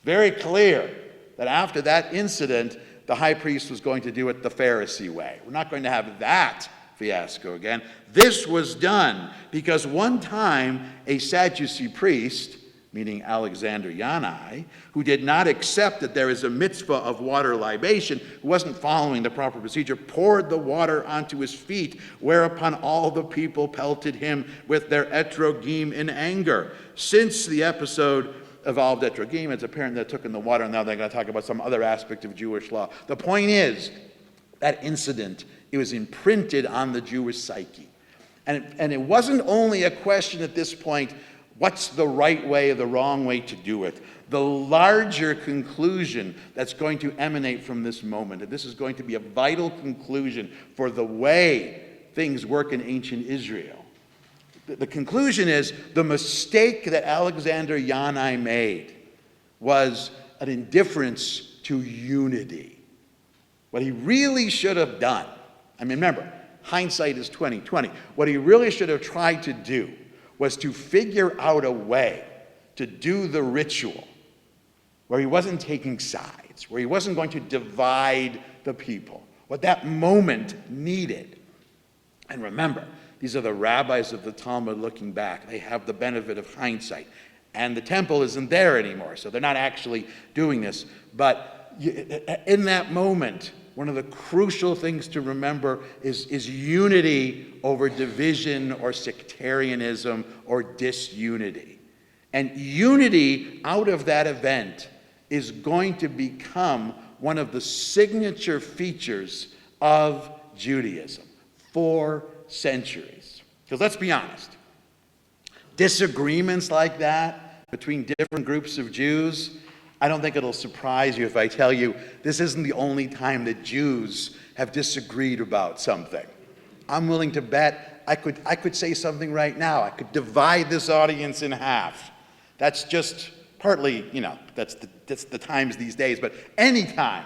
Very clear that after that incident, the high priest was going to do it the Pharisee way. We're not going to have that fiasco again. This was done because one time a Sadducee priest, meaning Alexander Yanai, who did not accept that there is a mitzvah of water libation, who wasn't following the proper procedure, poured the water onto his feet, whereupon all the people pelted him with their etrogim in anger. Since the episode evolved etrogim, it's apparent that took in the water, and now they're going to talk about some other aspect of Jewish law. The point is, that incident, it was imprinted on the Jewish psyche. And it wasn't only a question at this point, what's the right way or the wrong way to do it? The larger conclusion that's going to emanate from this moment, and this is going to be a vital conclusion for the way things work in ancient Israel. The conclusion is the mistake that Alexander Yanai made was an indifference to unity. What he really should have done, I mean, remember, hindsight is 20/20. What he really should have tried to do was to figure out a way to do the ritual where he wasn't taking sides, where he wasn't going to divide the people. What that moment needed. And remember, these are the rabbis of the Talmud looking back. They have the benefit of hindsight. And the temple isn't there anymore, so they're not actually doing this. But in that moment, one of the crucial things to remember is unity over division or sectarianism or disunity. And unity out of that event is going to become one of the signature features of Judaism for centuries. Because let's be honest, disagreements like that between different groups of Jews, I don't think it'll surprise you if I tell you this isn't the only time that Jews have disagreed about something. I'm willing to bet I could say something right now. I could divide this audience in half. That's just partly, that's the times these days, but any time.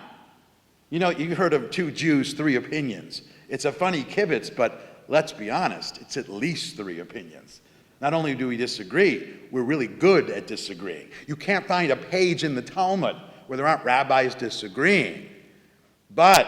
You heard of 2 Jews, 3 opinions. It's a funny kibitz, but let's be honest, it's at least 3 opinions. Not only do we disagree, we're really good at disagreeing. You can't find a page in the Talmud where there aren't rabbis disagreeing. But,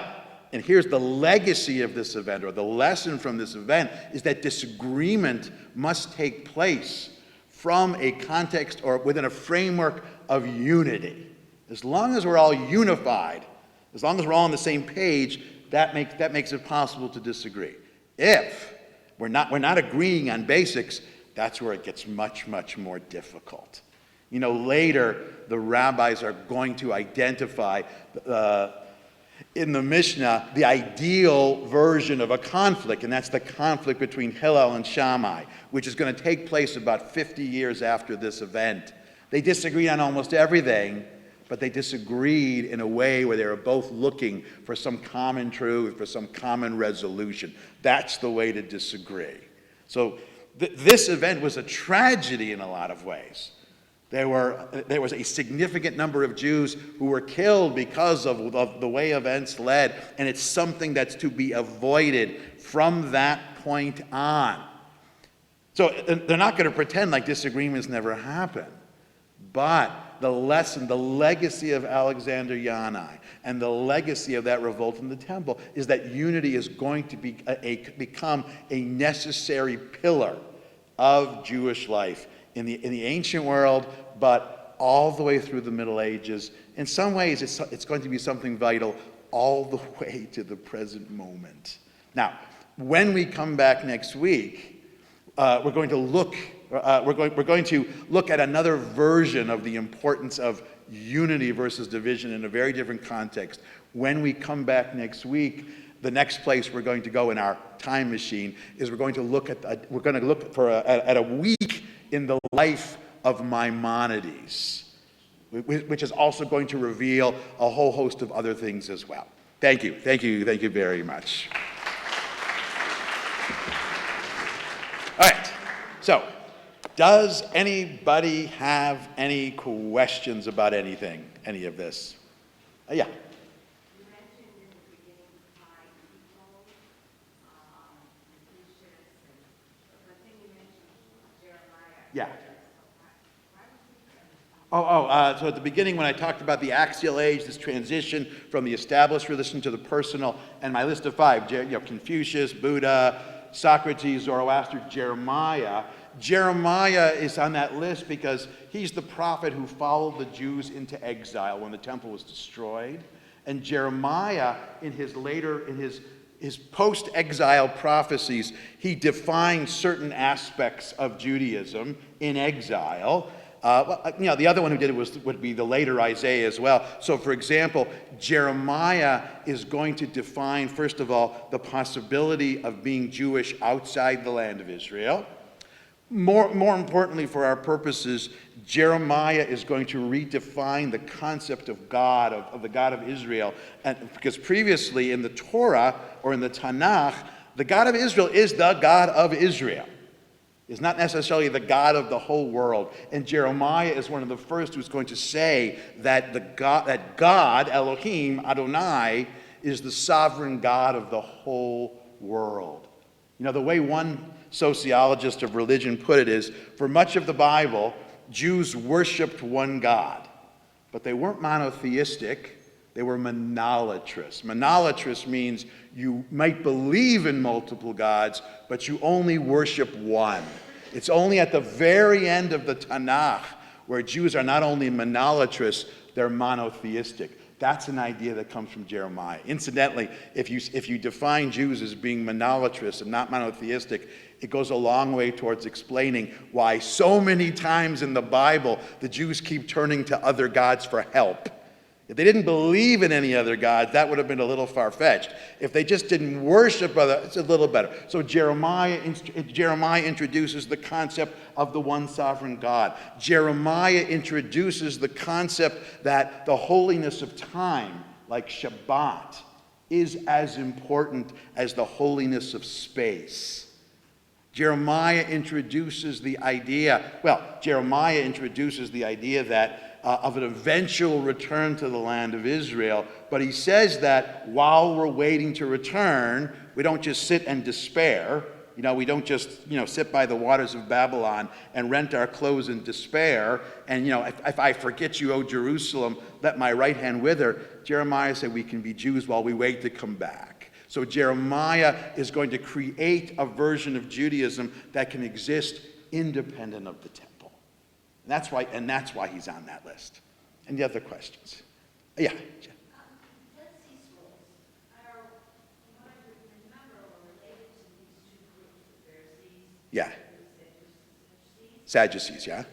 and here's the legacy of this event, or the lesson from this event, is that disagreement must take place from a context or within a framework of unity. As long as we're all unified, as long as we're all on the same page, that makes it possible to disagree. If we're not agreeing on basics, that's where it gets much, much more difficult. Later, the rabbis are going to identify in the Mishnah the ideal version of a conflict, and that's the conflict between Hillel and Shammai, which is going to take place about 50 years after this event. They disagreed on almost everything, but they disagreed in a way where they were both looking for some common truth, for some common resolution. That's the way to disagree. So this event was a tragedy in a lot of ways. There was a significant number of Jews who were killed because of the way events led, and it's something that's to be avoided from that point on. So they're not going to pretend like disagreements never happen. But the lesson, the legacy of Alexander Yanai and the legacy of that revolt in the temple is that unity is going to become a necessary pillar of Jewish life in the ancient world, but all the way through the Middle Ages. In some ways, it's going to be something vital all the way to the present moment. Now, when we come back next week, we're going to look at another version of the importance of unity versus division in a very different context. When we come back next week, the next place we're going to go in our time machine is we're going to look at a week in the life of Maimonides, which is also going to reveal a whole host of other things as well. Thank you very much. All right, so does anybody have any questions about anything, any of this? Yeah. You mentioned in the beginning high people, Confucius, but then you mentioned Jeremiah. Yeah. Why was he So at the beginning when I talked about the axial age, this transition from the established religion to the personal, and my list of five, Confucius, Buddha, Socrates, Zoroaster, Jeremiah. Jeremiah is on that list because he's the prophet who followed the Jews into exile when the temple was destroyed. And Jeremiah, in his post-exile prophecies, he defined certain aspects of Judaism in exile. The other one who did it would be the later Isaiah as well. So, for example, Jeremiah is going to define, first of all, the possibility of being Jewish outside the land of Israel. More importantly for our purposes, Jeremiah is going to redefine the concept of God, of the God of Israel. And because previously in the Torah or in the Tanakh, the God of Israel is the God of Israel. Is not necessarily the God of the whole world. And Jeremiah is one of the first who's going to say that God, Elohim, Adonai, is the sovereign God of the whole world. The way one sociologist of religion put it is, for much of the Bible, Jews worshipped one God, but they weren't monotheistic. They were monolatrous. Monolatrous means you might believe in multiple gods, but you only worship one. It's only at the very end of the Tanakh where Jews are not only monolatrous, they're monotheistic. That's an idea that comes from Jeremiah. Incidentally, if you define Jews as being monolatrous and not monotheistic, it goes a long way towards explaining why so many times in the Bible the Jews keep turning to other gods for help. If they didn't believe in any other gods, that would have been a little far-fetched. If they just didn't worship other, it's a little better. So Jeremiah introduces the concept of the one sovereign God. Jeremiah introduces the concept that the holiness of time, like Shabbat, is as important as the holiness of space. Jeremiah introduces the idea that of an eventual return to the land of Israel, but he says that while we're waiting to return, we don't just sit and despair. We don't just, sit by the waters of Babylon and rent our clothes in despair. And, if I forget you, O Jerusalem, let my right hand wither. Jeremiah said we can be Jews while we wait to come back. So Jeremiah is going to create a version of Judaism that can exist independent of the temple. And that's why he's on that list. Any other questions? Yeah. Dead Sea Scrolls are, what I remember, related to these two groups, the Pharisees, Yeah. and the Sadducees, yeah. And I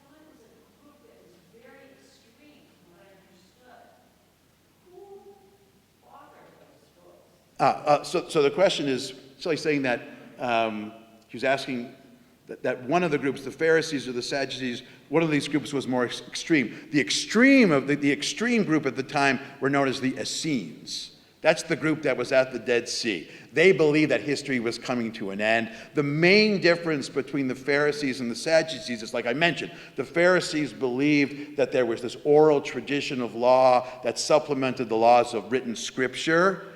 thought it was a group that was very extreme from what I understood. Who authored those scrolls? So the question is, he's saying that he was asking that one of the groups, the Pharisees or the Sadducees, one of these groups was more extreme. The extreme group at the time were known as the Essenes. That's the group that was at the Dead Sea. They believed that history was coming to an end. The main difference between the Pharisees and the Sadducees is, like I mentioned, the Pharisees believed that there was this oral tradition of law that supplemented the laws of written scripture.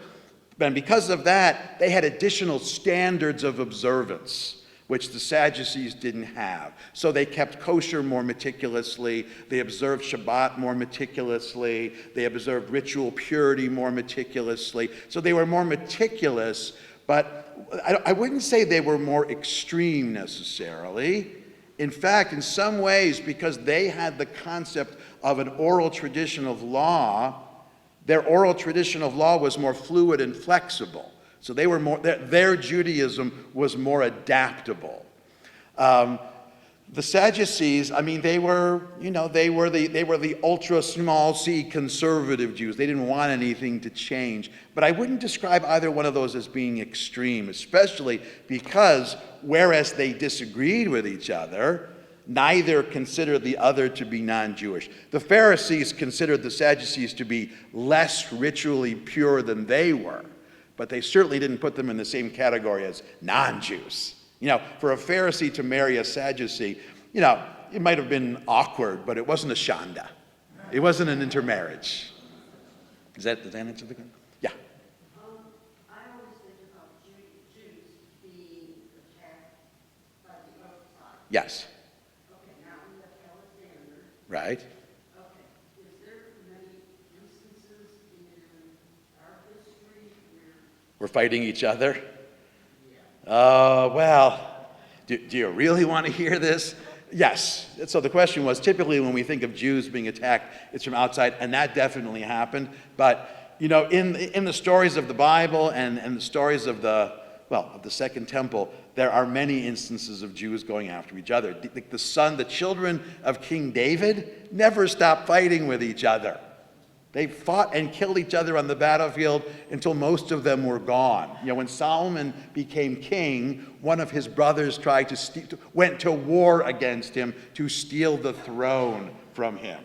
And because of that, they had additional standards of observance, which the Sadducees didn't have. So they kept kosher more meticulously, they observed Shabbat more meticulously, they observed ritual purity more meticulously. So they were more meticulous, But I wouldn't say they were more extreme necessarily. In fact, in some ways, because they had the concept of an oral tradition of law, their oral tradition of law was more fluid and flexible. So they were more, their Judaism was more adaptable. The Sadducees, I mean, they were the ultra small c conservative Jews. They didn't want anything to change. But I wouldn't describe either one of those as being extreme, especially because whereas they disagreed with each other, neither considered the other to be non-Jewish. The Pharisees considered the Sadducees to be less ritually pure than they were, but they certainly didn't put them in the same category as non-Jews. For a Pharisee to marry a Sadducee, it might have been awkward, but it wasn't a shanda. It wasn't an intermarriage. Does that answer the question? Yeah. I always think about Jews being attacked by the other side. Yes. Okay, now we have Alexander. Right. Okay, is there many instances in our history where We're fighting each other? Well, do you really want to hear this? Yes. So the question was, typically when we think of Jews being attacked, it's from outside, and that definitely happened. But, in the stories of the Bible and the stories of the Second Temple, there are many instances of Jews going after each other. The children of King David never stopped fighting with each other. They fought and killed each other on the battlefield until most of them were gone. When Solomon became king, one of his brothers went to war against him to steal the throne from him.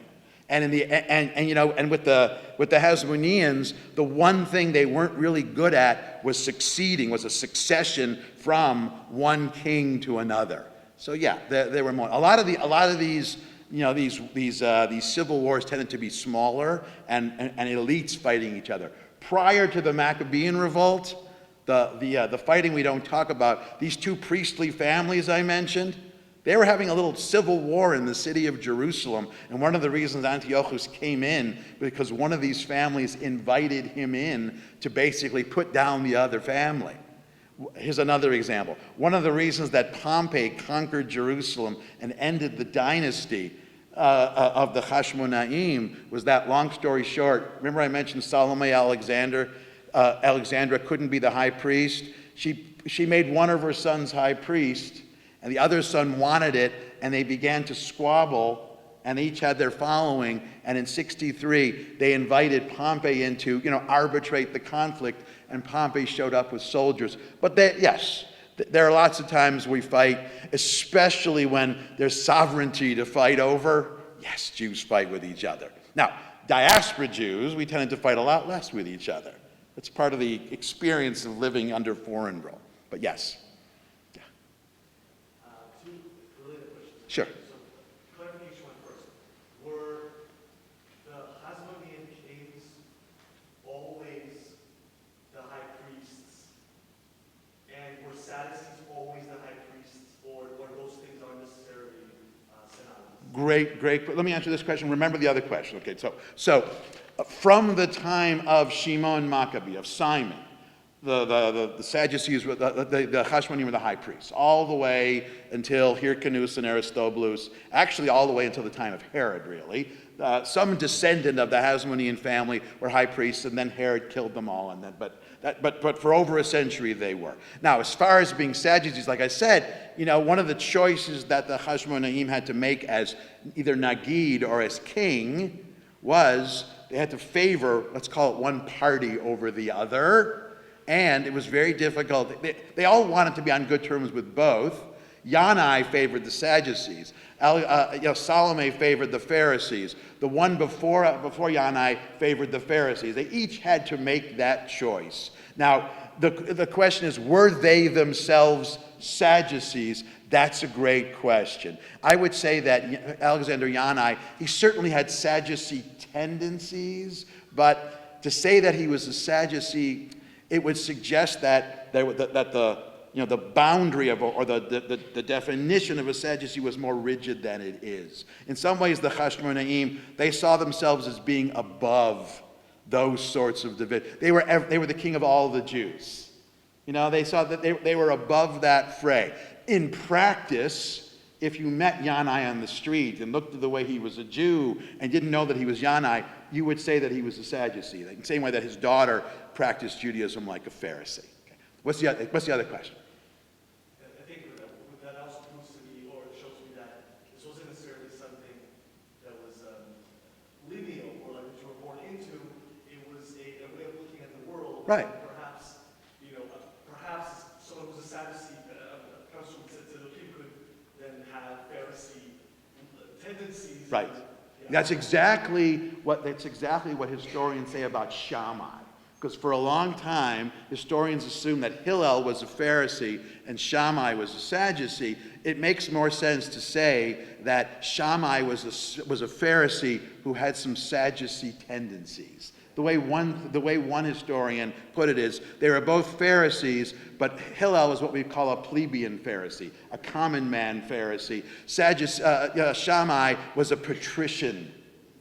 And with the Hasmoneans, the one thing they weren't really good at was a succession from one king to another. So yeah, there were more. A lot of these. These civil wars tended to be smaller and elites fighting each other. Prior to the Maccabean revolt, the fighting we don't talk about, these two priestly families I mentioned, they were having a little civil war in the city of Jerusalem. And one of the reasons Antiochus came in, because one of these families invited him in to basically put down the other family. Here's another example. One of the reasons that Pompey conquered Jerusalem and ended the dynasty of the Hashmonaim was that, long story short, remember I mentioned Salome Alexandra couldn't be the high priest. She made one of her sons high priest, and the other son wanted it, and they began to squabble, and they each had their following, and in 63 they invited Pompey in to arbitrate the conflict, and Pompey showed up with soldiers. But there are lots of times we fight, especially when there's sovereignty to fight over. Yes, Jews fight with each other. Now, diaspora Jews, we tended to fight a lot less with each other. It's part of the experience of living under foreign rule. But yes. Yeah. Two related questions. Sure. So, clarification one first. Were the Hasmonean kings always the high priests? And were Sadducees always the high priests? Or those things aren't necessarily synonymous? Great. Let me answer this question. Remember the other question. Okay, so from the time of Shimon Maccabee, of Simon, the Sadducees, the Hashmonean were the high priests, all the way until Hyrcanus and Aristobulus, actually all the way until the time of Herod, really. Some descendant of the Hasmonean family were high priests, and then Herod killed them all. But for over a century they were. Now, as far as being Sadducees, like I said, one of the choices that the Hashmonaim had to make as either Nagid or as king was they had to favor, let's call it, one party over the other. And it was very difficult. They all wanted to be on good terms with both. Yanai favored the Sadducees. Salome favored the Pharisees. The one before Yanai favored the Pharisees. They each had to make that choice. Now, the question is, were they themselves Sadducees? That's a great question. I would say that Alexander Yanai, he certainly had Sadducee tendencies, but to say that he was a Sadducee, it would suggest that the boundary of, or the definition of a Sadducee was more rigid than it is. In some ways, the Hashmonaim, they saw themselves as being above those sorts of divisions. They were the king of all the Jews. You know, they saw that they were above that fray. In practice, if you met Yanai on the street and looked at the way he was a Jew and didn't know that he was Yanai, you would say that he was a Sadducee. The same way that his daughter practiced Judaism like a Pharisee. Okay. What's the other question? I think that also proves to me, or shows me that this wasn't necessarily something that was lineal, or like what you were born into. It was a way of looking at the world. Right. Perhaps, perhaps someone who's a Sadducee comes from to the people could then have Pharisee tendencies. Right. That's exactly what historians say about Shammai. Because for a long time, historians assumed that Hillel was a Pharisee and Shammai was a Sadducee. It makes more sense to say that Shammai was a Pharisee who had some Sadducee tendencies. The way one historian put it is, they were both Pharisees, but Hillel was what we call a plebeian Pharisee, a common man Pharisee. Shammai was a patrician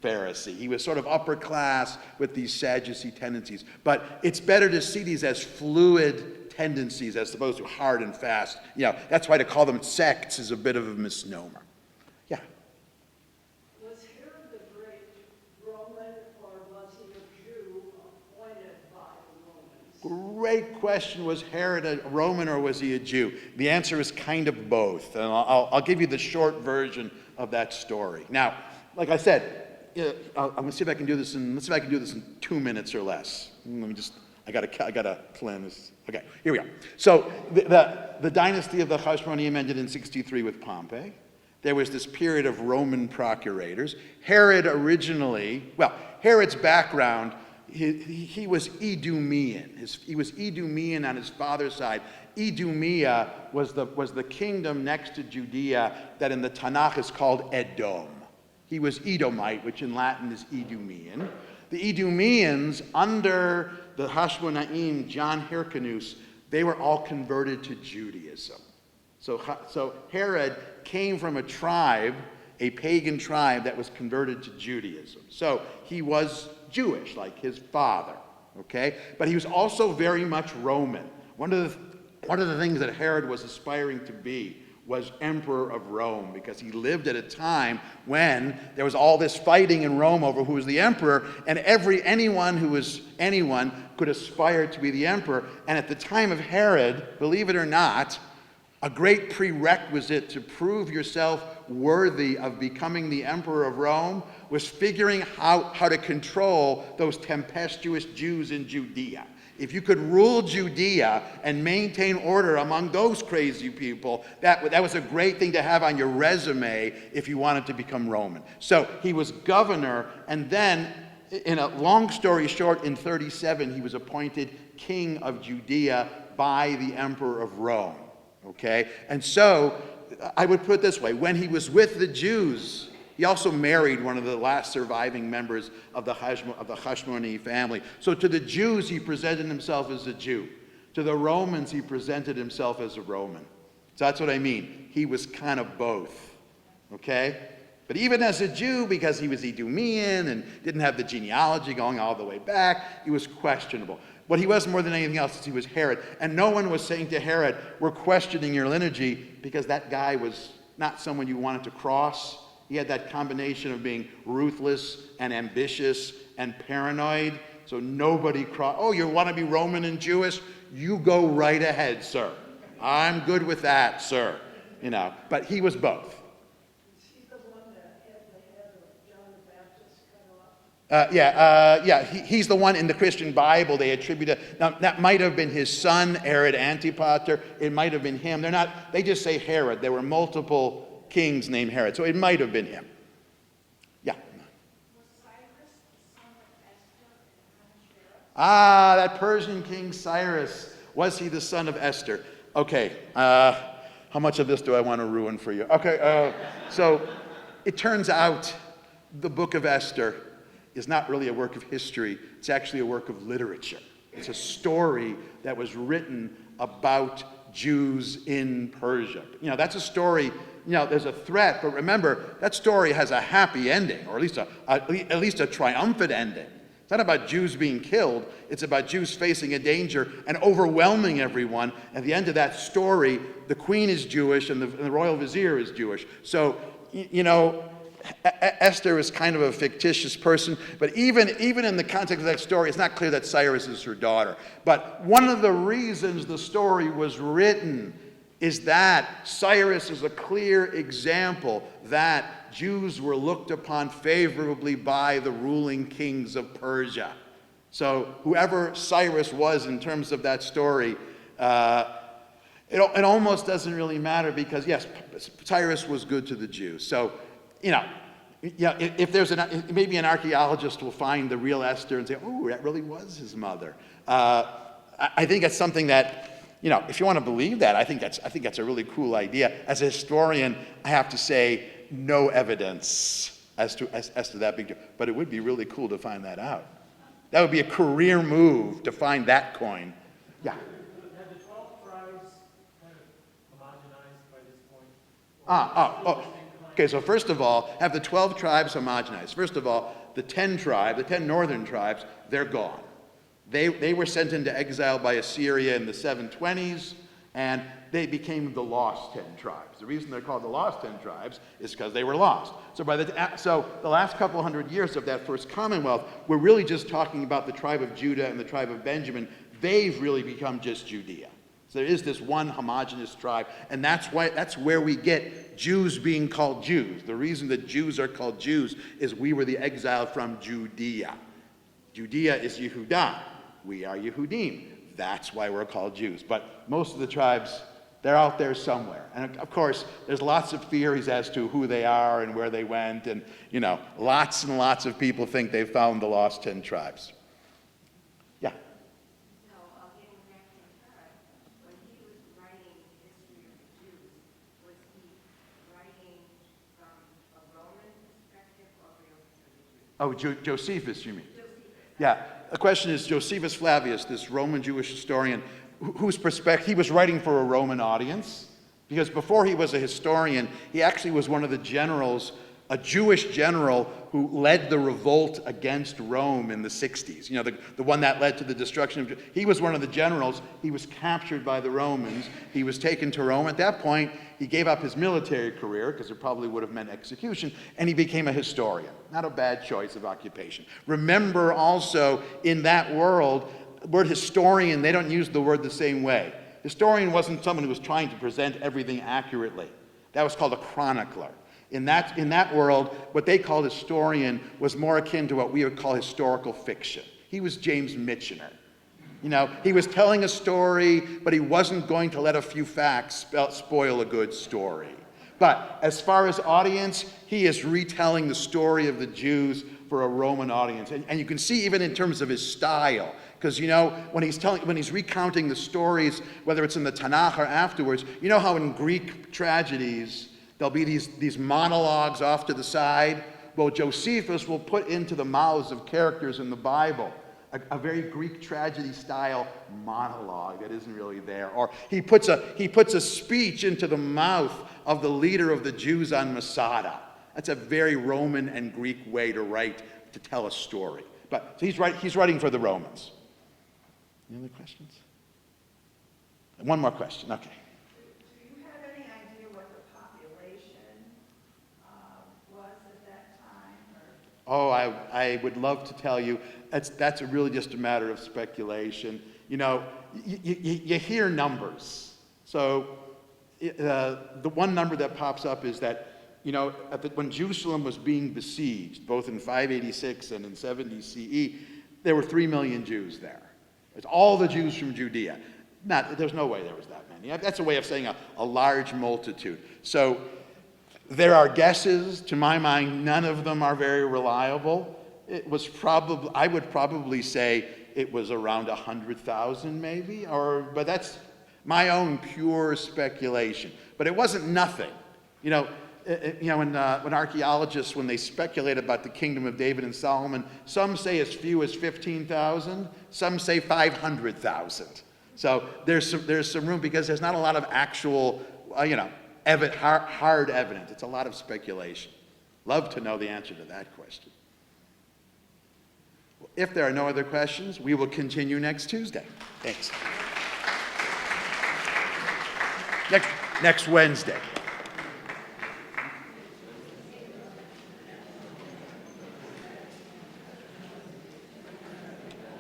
Pharisee. He was sort of upper class with these Sadducee tendencies. But it's better to see these as fluid tendencies as opposed to hard and fast. That's why to call them sects is a bit of a misnomer. Yeah. Was Herod the Great Roman, or was he a Jew appointed by the Romans? Great question. Was Herod a Roman or was he a Jew? The answer is kind of both. And I'll give you the short version of that story. Now, like I said, I'm going to see if I can do this in 2 minutes or less. I gotta plan this. Okay, here we go. So the dynasty of the Hashmoneim ended in 63 with Pompey. There was this period of Roman procurators. Herod's background, he was Idumean. He was Idumean on his father's side. Idumea was the kingdom next to Judea that in the Tanakh is called Edom. He was Edomite, which in Latin is Idumean. The Idumeans, under the Hashmonaim, John Hyrcanus, they were all converted to Judaism. So Herod came from a tribe, a pagan tribe that was converted to Judaism. So he was Jewish, like his father, okay? But he was also very much Roman. One of the things that Herod was aspiring to be was emperor of Rome, because he lived at a time when there was all this fighting in Rome over who was the emperor, and anyone could aspire to be the emperor. And at the time of Herod, believe it or not, a great prerequisite to prove yourself worthy of becoming the emperor of Rome was figuring out how to control those tempestuous Jews in Judea. If you could rule Judea and maintain order among those crazy people, that was a great thing to have on your resume if you wanted to become Roman. So he was governor, and then, in a long story short, in 37, he was appointed king of Judea by the emperor of Rome. Okay? And so, I would put it this way, when he was with the Jews, he also married one of the last surviving members of the Hashmoneim family. So to the Jews, he presented himself as a Jew. To the Romans, he presented himself as a Roman. So that's what I mean. He was kind of both. Okay? But even as a Jew, because he was Idumean and didn't have the genealogy going all the way back, he was questionable. What he was more than anything else is he was Herod. And no one was saying to Herod, we're questioning your lineage, because that guy was not someone you wanted to cross. He had that combination of being ruthless and ambitious and paranoid. So nobody oh, you want to be Roman and Jewish? You go right ahead, sir. I'm good with that, sir. But he was both. Is he the one that had the head of John the Baptist cut off? He's the one in the Christian Bible they attribute it. Now, that might have been his son, Herod Antipater. It might have been him. They just say Herod. There were multiple kings named Herod, so it might have been him. Yeah. Was Cyrus the son of Esther and Ahasuerus? That Persian king Cyrus. Was he the son of Esther? Okay, how much of this do I want to ruin for you? Okay, so it turns out the book of Esther is not really a work of history. It's actually a work of literature. It's a story that was written about Jews in Persia. That's a story. There's a threat, but remember, that story has a happy ending, or at least a triumphant ending. It's not about Jews being killed. It's about Jews facing a danger and overwhelming everyone. At the end of that story, the queen is Jewish and the royal vizier is Jewish. So, Esther is kind of a fictitious person, but even in the context of that story, it's not clear that Cyrus is her daughter. But one of the reasons the story was written is that Cyrus is a clear example that Jews were looked upon favorably by the ruling kings of Persia. So whoever Cyrus was in terms of that story, it almost doesn't really matter because, yes, Cyrus was good to the Jews. So, if there's maybe an archaeologist will find the real Esther and say, oh, that really was his mother. I think that's something that, if you want to believe that, I think that's a really cool idea. As a historian, I have to say, no evidence as to that big deal. But it would be really cool to find that out. That would be a career move to find that coin. Yeah. Have the 12 tribes kind of homogenized by this point? Okay, so first of all, have the 12 tribes homogenized. First of all, the 10 northern tribes, they're gone. They were sent into exile by Assyria in the 720s, and they became the lost 10 tribes. The reason they're called the lost 10 tribes is because they were lost. So the last couple hundred years of that first Commonwealth, we're really just talking about the tribe of Judah and the tribe of Benjamin. They've really become just Judea. So there is this one homogeneous tribe, and that's where we get Jews being called Jews. The reason that Jews are called Jews is we were the exile from Judea. Judea is Yehudah. We are Yehudim. That's why we're called Jews. But most of the tribes, they're out there somewhere. And of course, there's lots of theories as to who they are and where they went. And, lots and lots of people think they've found the lost 10 tribes. Yeah. So, getting back to Herod, when he was writing the history of the Jews, was he writing from a Roman perspective or real history of the Jews? Oh, Josephus, you mean? Josephus. Yeah. The question is Josephus Flavius, this Roman Jewish historian, whose perspective, he was writing for a Roman audience, because before he was a historian, he actually was one of the generals, a Jewish general who led the revolt against Rome in the 60s. The one that led to the destruction of, he was one of the generals. He was captured by the Romans. He was taken to Rome. At that point, he gave up his military career, because it probably would have meant execution, and he became a historian. Not a bad choice of occupation. Remember also, in that world, the word historian, they don't use the word the same way. Historian wasn't someone who was trying to present everything accurately. That was called a chronicler. In that world, what they called historian was more akin to what we would call historical fiction. He was James Michener. He was telling a story, but he wasn't going to let a few facts spoil a good story. But as far as audience, he is retelling the story of the Jews for a Roman audience. And you can see even in terms of his style, because when he's recounting the stories, whether it's in the Tanakh or afterwards, how in Greek tragedies, there'll be these monologues off to the side. Well, Josephus will put into the mouths of characters in the Bible a very Greek tragedy style monologue that isn't really there. Or he puts a speech into the mouth of the leader of the Jews on Masada. That's a very Roman and Greek way to tell a story. But he's writing for the Romans. Any other questions? One more question. Okay. Do you have any idea what the population was at that time? Oh, I would love to tell you. That's really just a matter of speculation. You hear numbers. So the one number that pops up is that, when Jerusalem was being besieged, both in 586 and in 70 CE, there were 3 million Jews there. It's all the Jews from Judea. There's no way there was that many. That's a way of saying a large multitude. So there are guesses. To my mind, none of them are very reliable. I would probably say it was around 100,000 maybe, but that's my own pure speculation. But it wasn't nothing. When archaeologists, when they speculate about the kingdom of David and Solomon, some say as few as 15,000, some say 500,000. So there's some room, because there's not a lot of actual, hard evidence. It's a lot of speculation. Love to know the answer to that question. If there are no other questions, we will continue next Tuesday. Thanks. Next Wednesday.